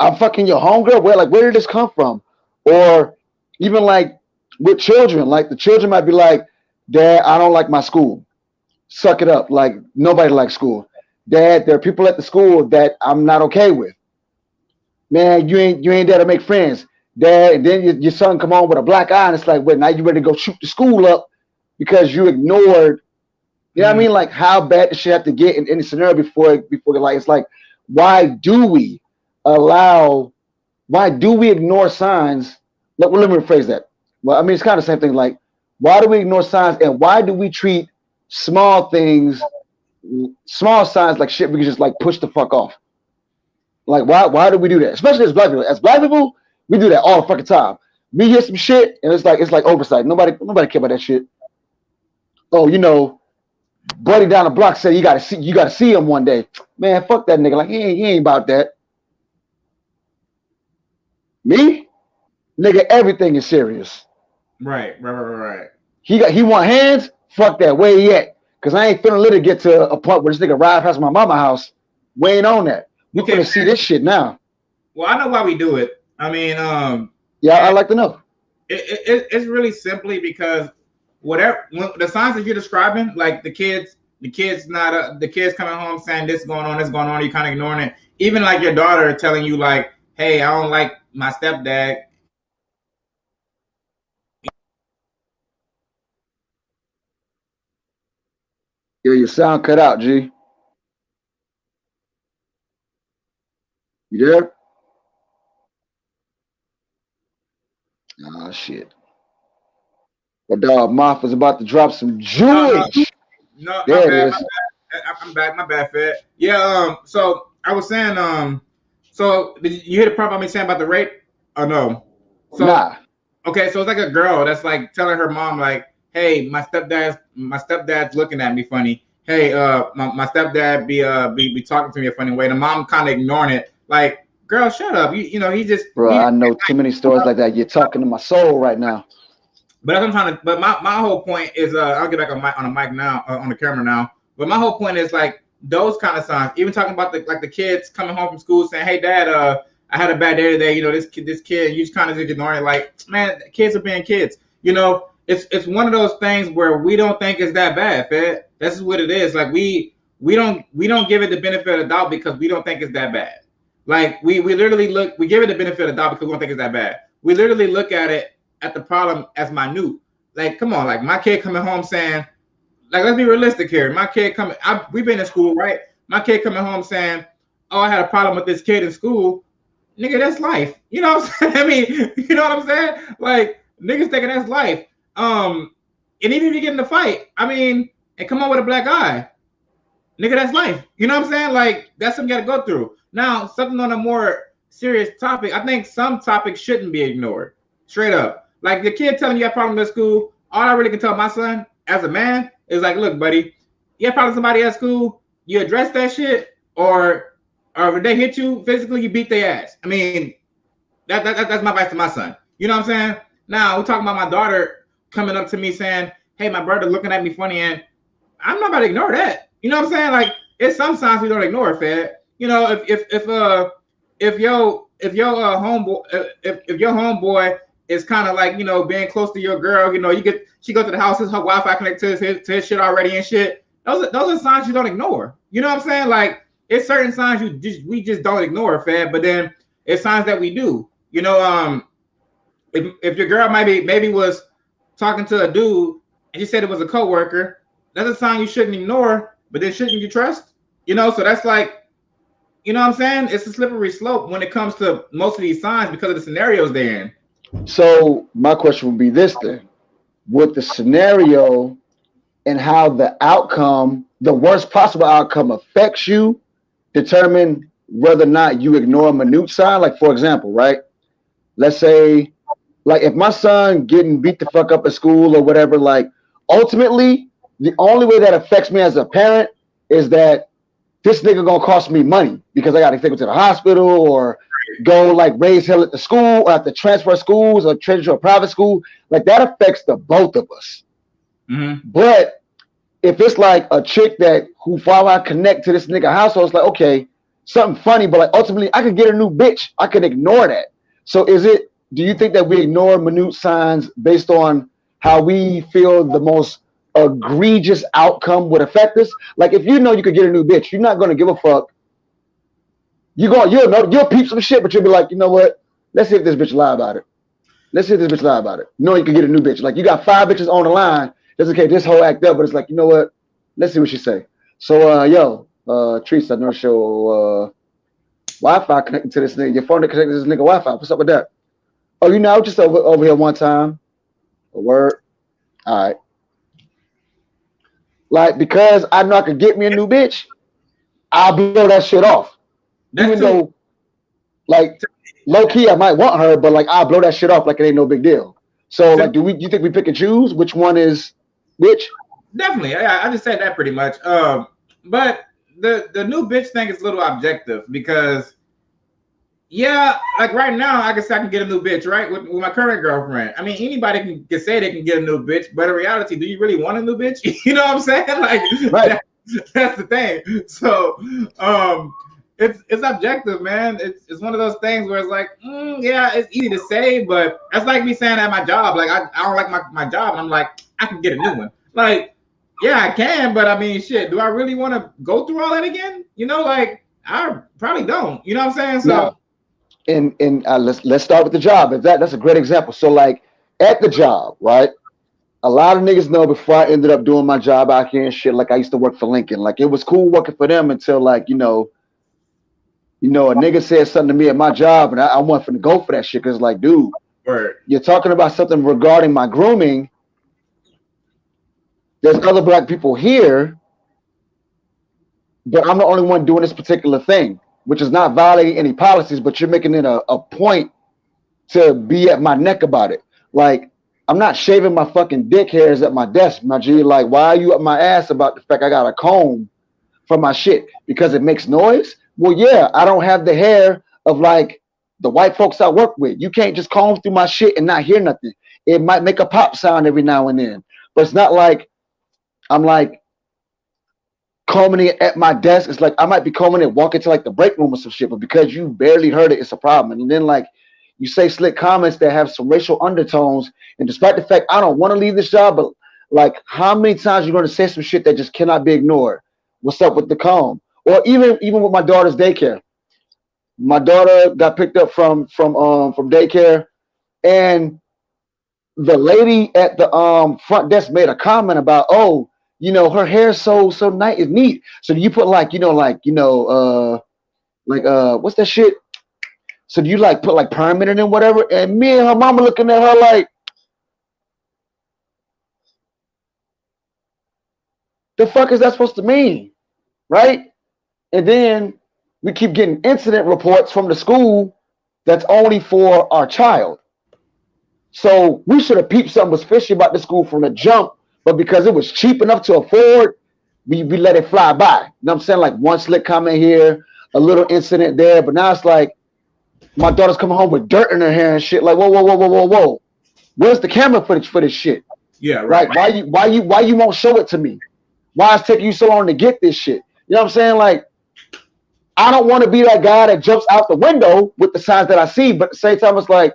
I'm fucking your homegirl. Where did this come from? Or even like with children, like the children might be like, Dad, I don't like my school. Suck it up. Like, nobody likes school. Dad, there are people at the school that I'm not okay with. Man, you ain't there to make friends. Dad, and then your son come on with a black eye, and it's like, well, now you ready to go shoot the school up because you ignored. You know what I Mm, mean? Like, how bad does shit have to get in any scenario before like it's like, why do we allow? Why do we ignore signs? Let me rephrase that. Well, I mean, it's kind of the same thing. Like, why do we ignore signs, and why do we treat small things, small signs like shit we can just like push the fuck off? Like, why do we do that? Especially as black people. As black people, we do that all the fucking time. We hear some shit, and it's like oversight. Nobody care about that shit. Oh, buddy down the block said you gotta see him one day. Man, fuck that nigga. Like he ain't about that. Me, nigga, everything is serious. right. He want hands. Fuck that. Where he at? Cause I ain't finna let it get to a point where this nigga ride past my mama house. We ain't on that. We Okay, finna see this shit now. well, I know why we do it. I mean, Yeah, and I'd like to know. it's really simply because the signs that you're describing, like the kids coming home saying this going on, you kind of ignoring it. Even like your daughter telling you like, hey, I don't like my stepdad. Yeah, your sound cut out, G. You there? Oh shit. That dog Moth is about to drop some No, no, jewage. no, my There it bad, my is. bad. I'm back, my bad, Fed. Yeah, so I was saying, so did you hear the part about me saying about the rape? Oh no. So Nah. okay, so it's like a girl that's like telling her mom like, "Hey, my stepdad's looking at me funny. Hey, my stepdad be talking to me a funny way." The mom kind of ignoring it, like, "Girl, shut up. Bro, He I just." know too many stories like that. You're talking to my soul right now. But that's what I'm trying to. But my whole point is, I'll get back on the mic now, on the camera now. But my whole point is like those kind of signs. Even talking about the kids coming home from school saying, "Hey, Dad, I had a bad day today. This kid, you just kind of ignoring it. Like, man, kids are being kids. It's one of those things where we don't think it's that bad, Fed. This is what it is. Like we don't give it the benefit of the doubt because we don't think it's that bad. Like we literally we give it the benefit of the doubt because we don't think it's that bad. We literally look at the problem as minute. Like, come on, like my kid coming home saying, like, let's be realistic here. My kid coming, we've been in school, right? My kid coming home saying, "Oh, I had a problem with this kid in school." Nigga, that's life. You know what I'm saying? I mean, you know what I'm saying? Like, niggas thinking that's life. And even if you get in a fight, I mean, and come on with a black eye, nigga, that's life. You know what I'm saying? Like, that's something you gotta go through. Now, something on a more serious topic, I think some topics shouldn't be ignored. Straight up. Like the kid telling you have problems at school, all I really can tell my son as a man is like, look, buddy, you have problems with somebody at school, you address that shit, or if they hit you physically, you beat their ass. I mean, that's my advice to my son. You know what I'm saying? Now we're talking about my daughter coming up to me saying, "Hey, my brother looking at me funny," and I'm not about to ignore that. You know what I'm saying? Like, it's some signs we don't ignore, Fed. If your homeboy if your homeboy is kind of like being close to your girl, she go to the house, her Wi-Fi connected to his shit already and shit. Those are signs you don't ignore. You know what I'm saying? Like, it's certain signs we just don't ignore, Fed. But then it's signs that we do. If your girl maybe was talking to a dude and she said it was a coworker, that's a sign you shouldn't ignore. But then shouldn't you trust? So that's like, what I'm saying? It's a slippery slope when it comes to most of these signs because of the scenarios they're in. So my question would be this then. Would the scenario and how the outcome, the worst possible outcome affects you, determine whether or not you ignore a minute sign? Like, for example, right? Let's say, like, if my son getting beat the fuck up at school or whatever, like, ultimately, the only way that affects me as a parent is that this nigga gonna cost me money because I gotta take him to the hospital or go like raise hell at the school or have to transfer schools or transfer to a private school. Like, that affects the both of us. Mm-hmm. But if it's like a chick that who follow I connect to this nigga household, it's like, okay, something funny, but like ultimately I could get a new bitch. I can ignore that. So do you think that we ignore minute signs based on how we feel the most egregious outcome would affect us? Like, if you know you could get a new bitch, you're not gonna give a fuck. you'll peep some shit, but you'll be like, you know what? Let's see if this bitch lie about it. Let's see if this bitch lie about it. You know you can get a new bitch. Like you got 5 bitches on the line, just in case this whole act up, but it's like, you know what? Let's see what she say. So Treese, I noticed your Wi-Fi connected to this nigga. Your phone connected to this nigga Wi-Fi. What's up with that? Oh, you know, just over here one time. A word. All right. Like because I know I could get me a new bitch, I'll blow that shit off. That's Even too. though, like, low key, I might want her, but like I'll blow that shit off like it ain't no big deal. So like, you think we pick and choose which one is which? Definitely. I just said that pretty much. But the new bitch thing is a little objective because yeah, like right now I can say I can get a new bitch, right? With my current girlfriend. I mean, anybody can say they can get a new bitch, but in reality, do you really want a new bitch? You know what I'm saying? Like Right. that's the thing. So it's objective, man. It's one of those things where it's like, yeah, it's easy to say, but that's like me saying at my job, like I don't like my job, and I'm like, I can get a new one. Like, yeah, I can, but I mean, shit, do I really want to go through all that again? You know, like I probably don't. You know what I'm saying? So Now, and let's start with the job. If that's a great example. So like at the job, right? A lot of niggas know before I ended up doing my job out here and shit. Like I used to work for Lincoln. Like it was cool working for them until like a nigga said something to me at my job, and I wanted to go for that shit because like, dude, word. you're talking about something regarding my grooming. There's other black people here, but I'm the only one doing this particular thing, which is not violating any policies, but you're making it a point to be at my neck about it. Like, I'm not shaving my fucking dick hairs at my desk, my G. Like, why are you up my ass about the fact I got a comb for my shit? Because it makes noise? Well, yeah, I don't have the hair of like the white folks I work with. You can't just comb through my shit and not hear nothing. It might make a pop sound every now and then, but it's not like I'm like combing it at my desk. It's like I might be combing it, walking to like the break room or some shit, but because you barely heard it, it's a problem. And then like you say slick comments that have some racial undertones, and despite the fact I don't want to leave this job, but like how many times you're going to say some shit that just cannot be ignored? What's up with the comb? Or even with my daughter's daycare. My daughter got picked up from daycare, and the lady at the front desk made a comment about, oh, her hair's so nice, it's neat. So do you put like what's that shit? So do you like put like perm in it and whatever? And me and her mama looking at her like, the fuck is that supposed to mean, right? And then we keep getting incident reports from the school that's only for our child. So we should have peeped something was fishy about the school from the jump, but because it was cheap enough to afford, we let it fly by. You know what I'm saying? Like one slick comment here, a little incident there, but now it's like my daughter's coming home with dirt in her hair and shit. Like, whoa, whoa, whoa, whoa, whoa, whoa. Where's the camera footage for this shit? Yeah, right. Like, why you won't show it to me? Why it's taking you so long to get this shit? You know what I'm saying? Like, I don't want to be that guy that jumps out the window with the signs that I see, but at the same time, it's like,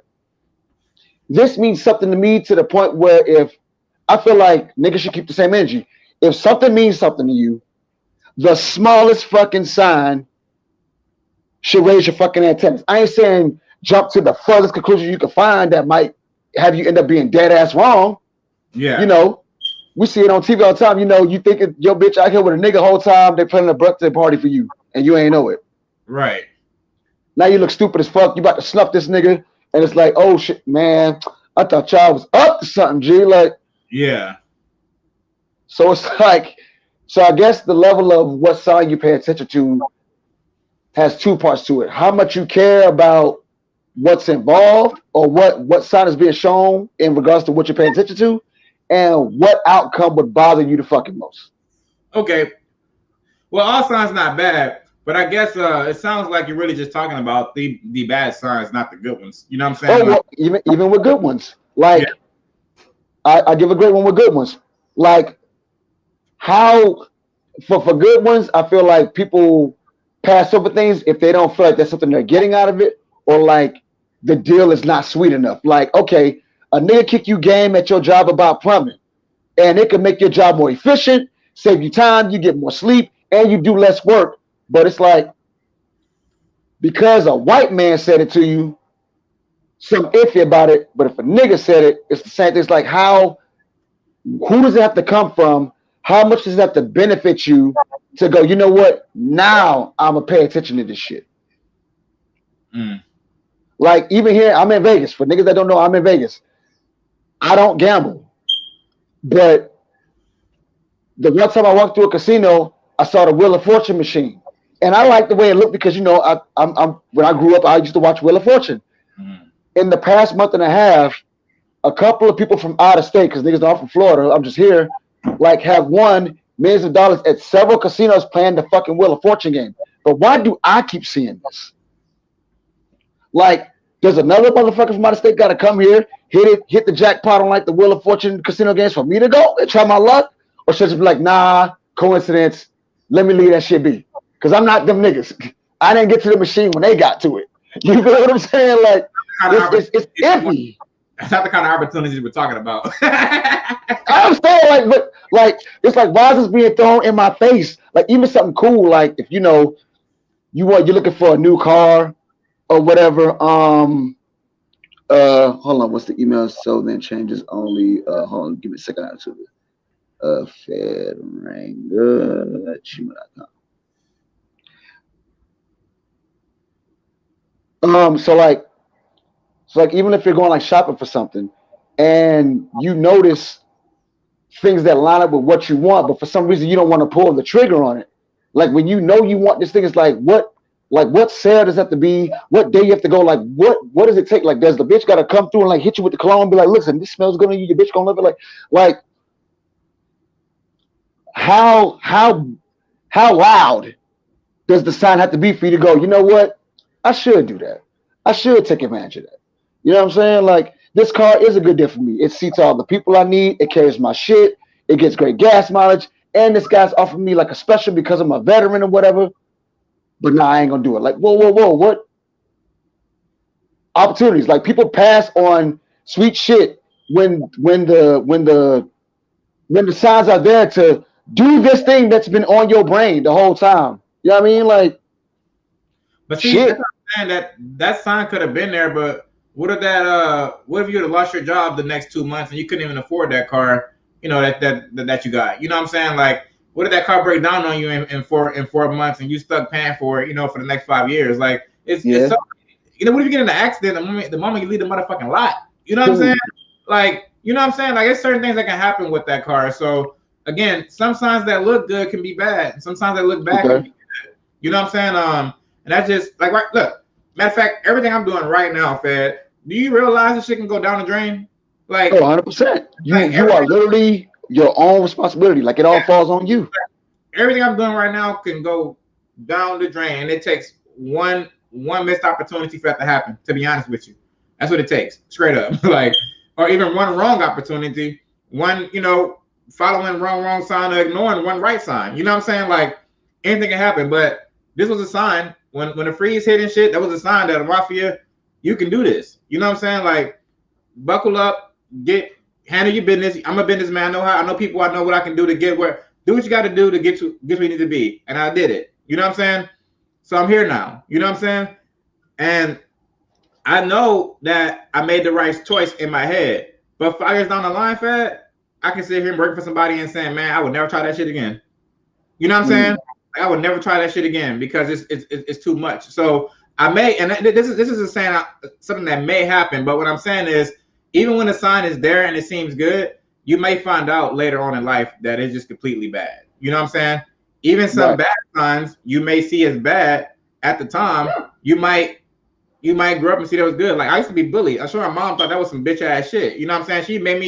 this means something to me to the point where if I feel like niggas should keep the same energy. If something means something to you, the smallest fucking sign should raise your fucking antennas. I ain't saying jump to the furthest conclusion you can find that might have you end up being dead ass wrong. Yeah. We see it on TV all the time. You think your bitch out here with a nigga the whole time they planning a birthday party for you and you ain't know it. Right. Now you look stupid as fuck. You about to snuff this nigga and it's like, oh shit, man, I thought y'all was up to something, G. Like, yeah. So it's like, so I guess the level of what sign you pay attention to has two parts to it. How much you care about what's involved or what sign is being shown in regards to what you're paying attention to, and what outcome would bother you the fucking most. Okay. Well, all signs not bad, but I guess it sounds like you're really just talking about the bad signs, not the good ones. You know what I'm saying? Oh, well, even with good ones. Like, I give a great one with good ones. Like, how for good ones, I feel like people pass over things if they don't feel like there's something they're getting out of it, or like the deal is not sweet enough. Like, okay, a nigga kick you game at your job about plumbing, and it can make your job more efficient, save you time, you get more sleep, and you do less work. But it's like, because a white man said it to you, some iffy about it. But if a nigga said it, it's the same thing. It's like who does it have to come from? How much does it have to benefit you to go, you know what? Now I'm going to pay attention to this shit. Like, even here, I'm in Vegas. For niggas that don't know, I'm in Vegas. I don't gamble. But the one time I walked through a casino, I saw the Wheel of Fortune machine. And I like the way it looked because, you know, I'm when I grew up, I used to watch Wheel of Fortune. In the past month and a half, a couple of people from out of state, because niggas aren't from Florida, I'm just here, like have won millions of dollars at several casinos playing the fucking Wheel of Fortune game. But why do I keep seeing this? Like, does another motherfucker from out of state got to come here, hit the jackpot on like the Wheel of Fortune casino games for me to go and try my luck? Or should I just be like, nah, coincidence, let me leave that shit be? Because I'm not them niggas. I didn't get to the machine when they got to it. You know what I'm saying? Like, it's iffy. That's not the kind of opportunities we're talking about. I'm saying, like, but like, it's like, why is this being thrown in my face? Like, even something cool, like if you know, you're looking for a new car or whatever. Hold on, what's the email? So then changes only. Hold on, give me a second out to it. Fed Ranga at gmail.com. So like even if you're going like shopping for something and you notice things that line up with what you want, but for some reason you don't want to pull the trigger on it. Like when you know you want this thing, it's like what sale does it have to be? What day you have to go? Like what does it take? Like does the bitch gotta come through and like hit you with the cologne and be like, listen, this smells good on you, your bitch gonna love it? Like how loud does the sign have to be for you to go, you know what? I should do that. I should take advantage of that. You know what I'm saying? Like, this car is a good deal for me. It seats all the people I need. It carries my shit. It gets great gas mileage. And this guy's offering me like a special because I'm a veteran or whatever. But nah, I ain't gonna do it. Like, whoa, what opportunities? Like, people pass on sweet shit when the signs are there to do this thing that's been on your brain the whole time. You know what I mean? Like, but see, shit. That's what I'm saying, that sign could have been there, but what if you would have lost your job the next 2 months and you couldn't even afford that car, you know, that you got? You know what I'm saying? Like, what if that car break down on you in 4 months and you stuck paying for it, you know, for the next 5 years? Like, it's so, you know, what if you get in an accident the moment you leave the motherfucking lot? You know what I'm saying? Like, you know what I'm saying? Like, there's certain things that can happen with that car. So again, some signs that look good can be bad. Some signs that look bad can be good. You know what I'm saying? And that's just like, right, look, matter of fact, everything I'm doing right now, Fed, do you realize this shit can go down the drain? Like, 100%. You are literally your own responsibility. Like, it all falls on you. Everything I'm doing right now can go down the drain. And it takes one missed opportunity for that to happen, to be honest with you. That's what it takes, straight up. Like, or even one wrong opportunity, one, you know, following wrong sign or ignoring one right sign. You know what I'm saying? Like, anything can happen. But this was a sign. When the freeze hit and shit, that was a sign that Mafia, you can do this. You know what I'm saying? Like, buckle up, handle your business. I'm a businessman. I know people. I know what I can do to get where. Do what you got to do to get where you need to be, and I did it. You know what I'm saying? So I'm here now. You know what I'm saying? And I know that I made the right choice in my head. But 5 years down the line, Fed, I can sit here working for somebody and saying, man, I would never try that shit again. You know what I'm saying? I would never try that shit again because it's too much. So I may, and this is a saying something that may happen. But what I'm saying is, even when the sign is there and it seems good, you may find out later on in life that it's just completely bad. You know what I'm saying? Even some bad signs you may see as bad at the time. You might grow up and see that was good. Like, I used to be bullied. I'm sure my mom thought that was some bitch ass shit. You know what I'm saying? She made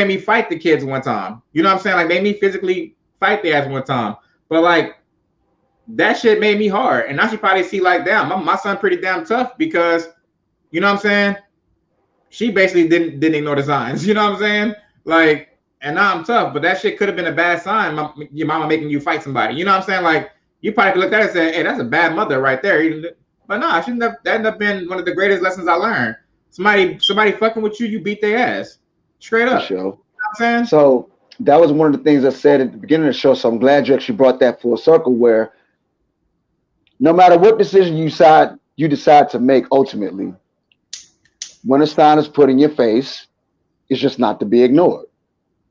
me fight the kids one time. You know what I'm saying? Like, made me physically fight the ass one time. But like, that shit made me hard. And now she probably see like, damn, my son pretty damn tough because, you know what I'm saying? She basically didn't ignore the signs. You know what I'm saying? Like, and now I'm tough, but that shit could have been a bad sign. Your mama making you fight somebody. You know what I'm saying? Like, you probably could look at it and say, hey, that's a bad mother right there. But nah, that ended up being one of the greatest lessons I learned. Somebody fucking with you, you beat their ass. Straight up. For sure. You know what I'm saying? So that was one of the things I said at the beginning of the show. So I'm glad you actually brought that full circle where no matter what decision you decide you decide to make ultimately when a sign is put in your face, it's just not to be ignored.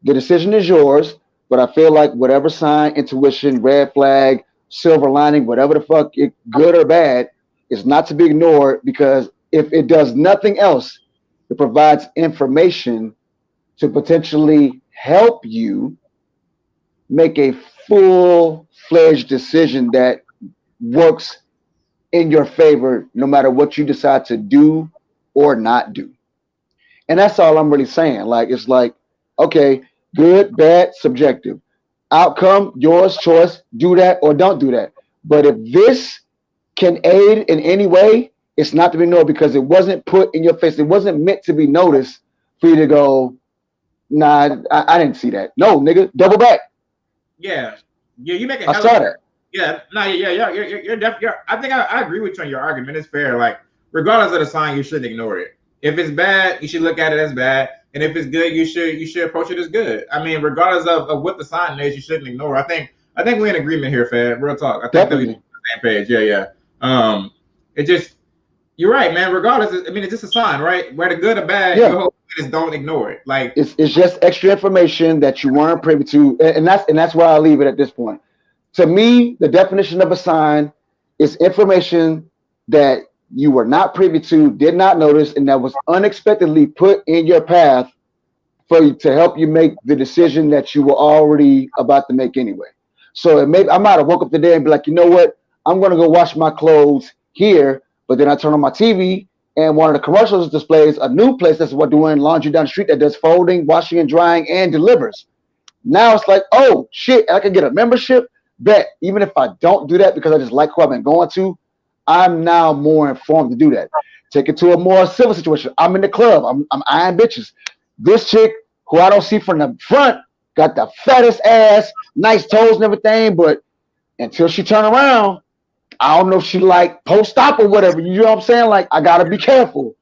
The decision is yours, but I feel like whatever sign, intuition, red flag, silver lining, whatever the fuck, it, good or bad, is not to be ignored because if it does nothing else, it provides information to potentially help you make a full fledged decision that works in your favor no matter what you decide to do or not do. And that's all I'm really saying. Like, it's like, okay, good, bad, subjective. Outcome, yours, choice, do that or don't do that. But if this can aid in any way, it's not to be ignored because it wasn't put in your face. It wasn't meant to be noticed for you to go, nah, I didn't see that. No, nigga, double back. Yeah, yeah, you make a I hell of saw a that. yeah, no, yeah, you're definitely. I think I agree with you on your argument. It's fair. Like, regardless of the sign, you shouldn't ignore it. If it's bad, you should look at it as bad, and if it's good, you should approach it as good. I mean, regardless of what the sign is, you shouldn't ignore. I think we're in agreement here, Fed. Real talk. I think that we're on Definitely. the same page. Yeah, yeah. It just you're right, man. Regardless, I mean, it's just a sign, right? Whether good or bad, Yeah. your whole point is don't ignore it. Like, It's just extra information that you weren't privy to. And that's where I'll leave it at this point. To me, the definition of a sign is information that you were not privy to, did not notice, and that was unexpectedly put in your path for you to help you make the decision that you were already about to make anyway. So it may I might have woke up today and be like, you know what? I'm gonna go wash my clothes here, but then I turn on my TV and one of the commercials displays a new place that's what doing laundry down the street that does folding, washing and drying and delivers. Now it's like, oh shit, I can get a membership. Bet even if I don't do that because I just like who I've been going to, I'm now more informed to do that. Take it to a more civil situation. I'm in the club. I'm eyeing bitches. This chick who I don't see from the front got the fattest ass, nice toes and everything, but until she turn around, I don't know if she like post op or whatever. You know what I'm saying? Like I gotta be careful.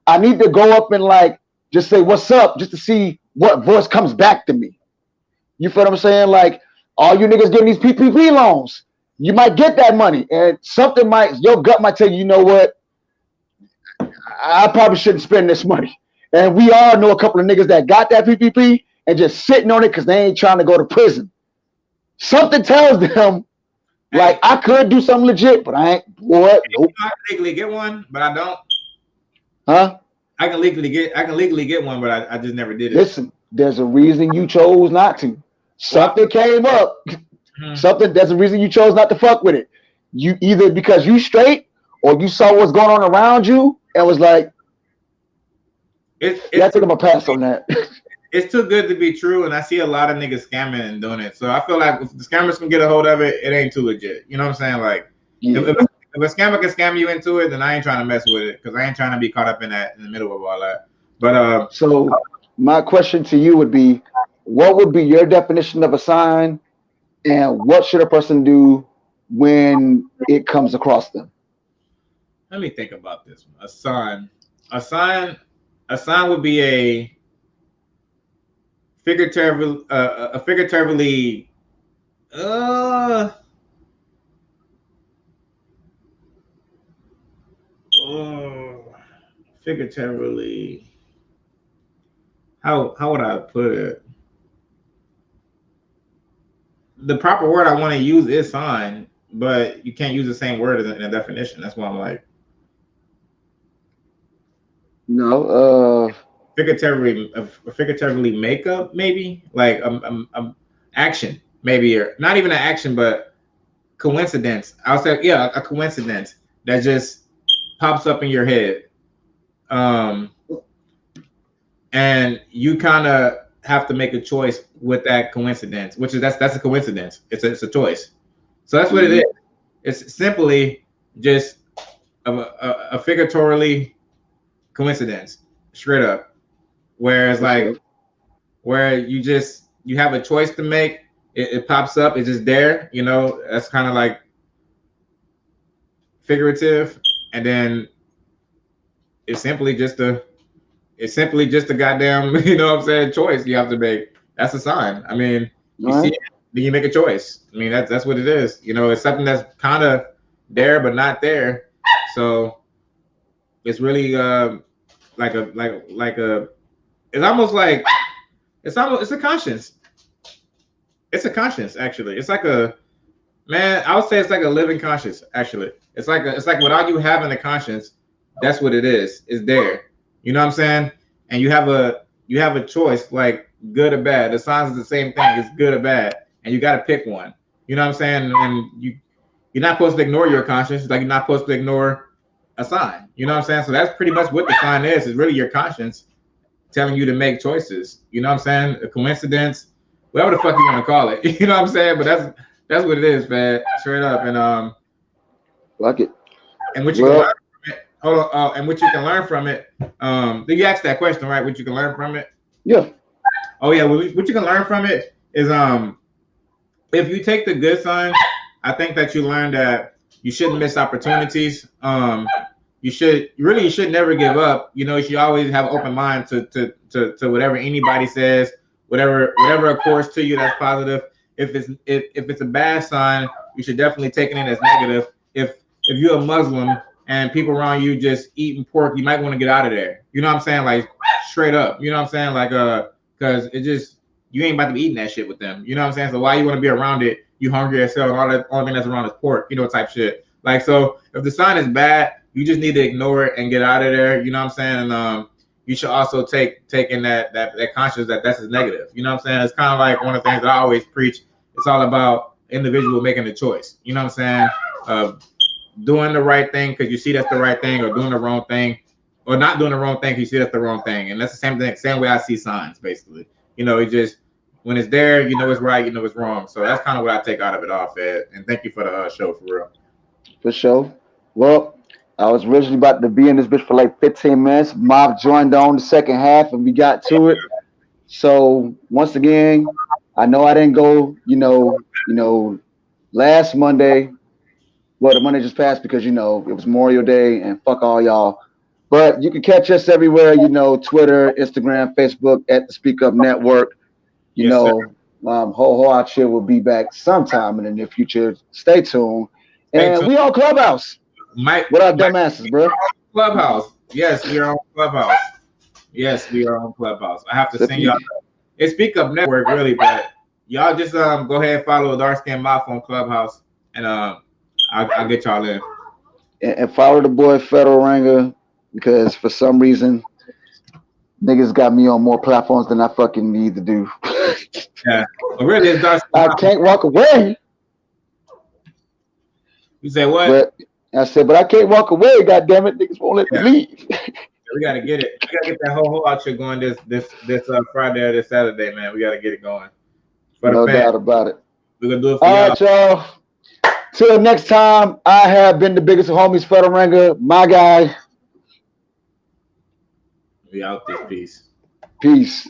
I need to go up and like just say what's up just to see what voice comes back to me. You feel what I'm saying? Like all you niggas getting these PPP loans, you might get that money, and something might your gut might tell you, you know what? I probably shouldn't spend this money. And we all know a couple of niggas that got that PPP and just sitting on it because they ain't trying to go to prison. Something tells them like hey, I could do something legit, but I ain't. What? Nope. I can legally get one, but I don't. Huh? I can legally get one, but I just never did it. Listen, there's a reason you chose not to. Well, Something came up. mhm. Something. There's a reason you chose not to fuck with it. You either because you straight or you saw what's going on around you and was like, it's yeah, I it's think I'm gonna pass on that. it's too good to be true, and I see a lot of niggas scamming and doing it. So I feel like if the scammers can get a hold of it, it ain't too legit. You know what I'm saying? Like, if, Yeah. if, if a scammer can scam you into it, then I ain't trying to mess with it because I ain't trying to be caught up in that in the middle of all that. But So my question to you would be, what would be your definition of a sign, and what should a person do when it comes across them? let me think about this one. A sign, a sign would be a figuratively, uh, uh figuratively. How would I put it? The proper word I want to use is sign, but you can't use the same word in a definition. That's why I'm like No. figuratively makeup, maybe like action, maybe, or not even an action, but coincidence. I'll say, yeah, a coincidence that just pops up in your head, um, and you kind of have to make a choice with that coincidence, which is that's a coincidence. It's a choice. So that's what it is. Mhm. It's simply just a figuratorily coincidence, straight up. Whereas That's like good. where you have a choice to make, it pops up, it's just there. That's kind of like figurative, and then it's simply just a it's simply just a goddamn what I'm saying, choice you have to make. That's a sign. I mean, you All see right. it, then you make a choice. I mean, that's what it is. It's something that's kind of there but not there. So it's really like a it's almost like it's a conscience. It's a conscience actually. It's like a man. I would say it's like a living conscience actually. It's like without you having a conscience, that's what it is. It's there. You know what I'm saying? And you have a choice like good or bad. The signs is the same thing. It's good or bad, and you got to pick one. You know what I'm saying? And you're not supposed to ignore your conscience. Like you're not supposed to ignore a sign. You know what I'm saying? So that's pretty much what the sign is. It's really your conscience telling you to make choices. You know what I'm saying? A coincidence, whatever the fuck you want to call it. You know what I'm saying? But that's what it is, man. Straight up. And Like it. and what you can learn from it. Hold on. And what you can learn from it. Did you ask that question, right? What you can learn from it? Yeah. Oh yeah. What you can learn from it is if you take the good sign, I think that you learn that you shouldn't miss opportunities. You should never give up. You know, you should always have an open mind to whatever anybody says, whatever occurs to you that's positive. If it's a bad sign, you should definitely take it in as negative. If you're a Muslim and people around you just eating pork, you might want to get out of there. You know what I'm saying? Like straight up. You know what I'm saying? Like because it just you ain't about to be eating that shit with them. You know what I'm saying? So why you want to be around it? You hungry as hell, and all that only thing that's around is pork, you know, type shit. Like so if the sign is bad, you just need to ignore it and get out of there. You know what I'm saying? And you should also take in that conscience that's negative. You know what I'm saying? It's kind of like one of the things that I always preach. It's all about individual making a choice. You know what I'm saying? Doing the right thing because you see that's the right thing, or doing the wrong thing, or not doing the wrong thing because you see that's the wrong thing. And that's the same thing, same way I see signs, basically. You know, it just when it's there, you know it's right, you know it's wrong. So that's kind of what I take out of it all, Ed. And thank you for the show, for real. For sure. Well, I was originally about to be in this bitch for like 15 minutes. Mob joined on the second half and we got to it. So once again, I know I didn't go, last Monday. Well, the Monday just passed because it was Memorial Day and fuck all y'all. But you can catch us everywhere, Twitter, Instagram, Facebook at the Speak Up Network. You Yes, sir. know, Ho Ho Out Chill will be back sometime in the near future. Stay tuned. Stay And tuned. we on Clubhouse. Mike, What our dumbasses, bro? Clubhouse. Yes, we are on Clubhouse. Yes, we are on Clubhouse. I have to send y'all. It's Speak Up Network, really, but y'all just go ahead and follow Dark Skin Mouth on Clubhouse, and I'll get y'all in. And follow the boy Federal Ranga because for some reason niggas got me on more platforms than I fucking need to do. Yeah, but really, it's Dark Skin I Mouth. can't walk away. You say what? But I said, but I can't walk away. God damn it, niggas won't let me leave. We gotta get it. We gotta get that whole out here going this Friday or this Saturday, man. We gotta get it going for the No fans. doubt about it. We're gonna do it for All y'all. right, y'all. Till next time, I have been the biggest of homies, Federal Ranga, my guy. We out this piece. Peace.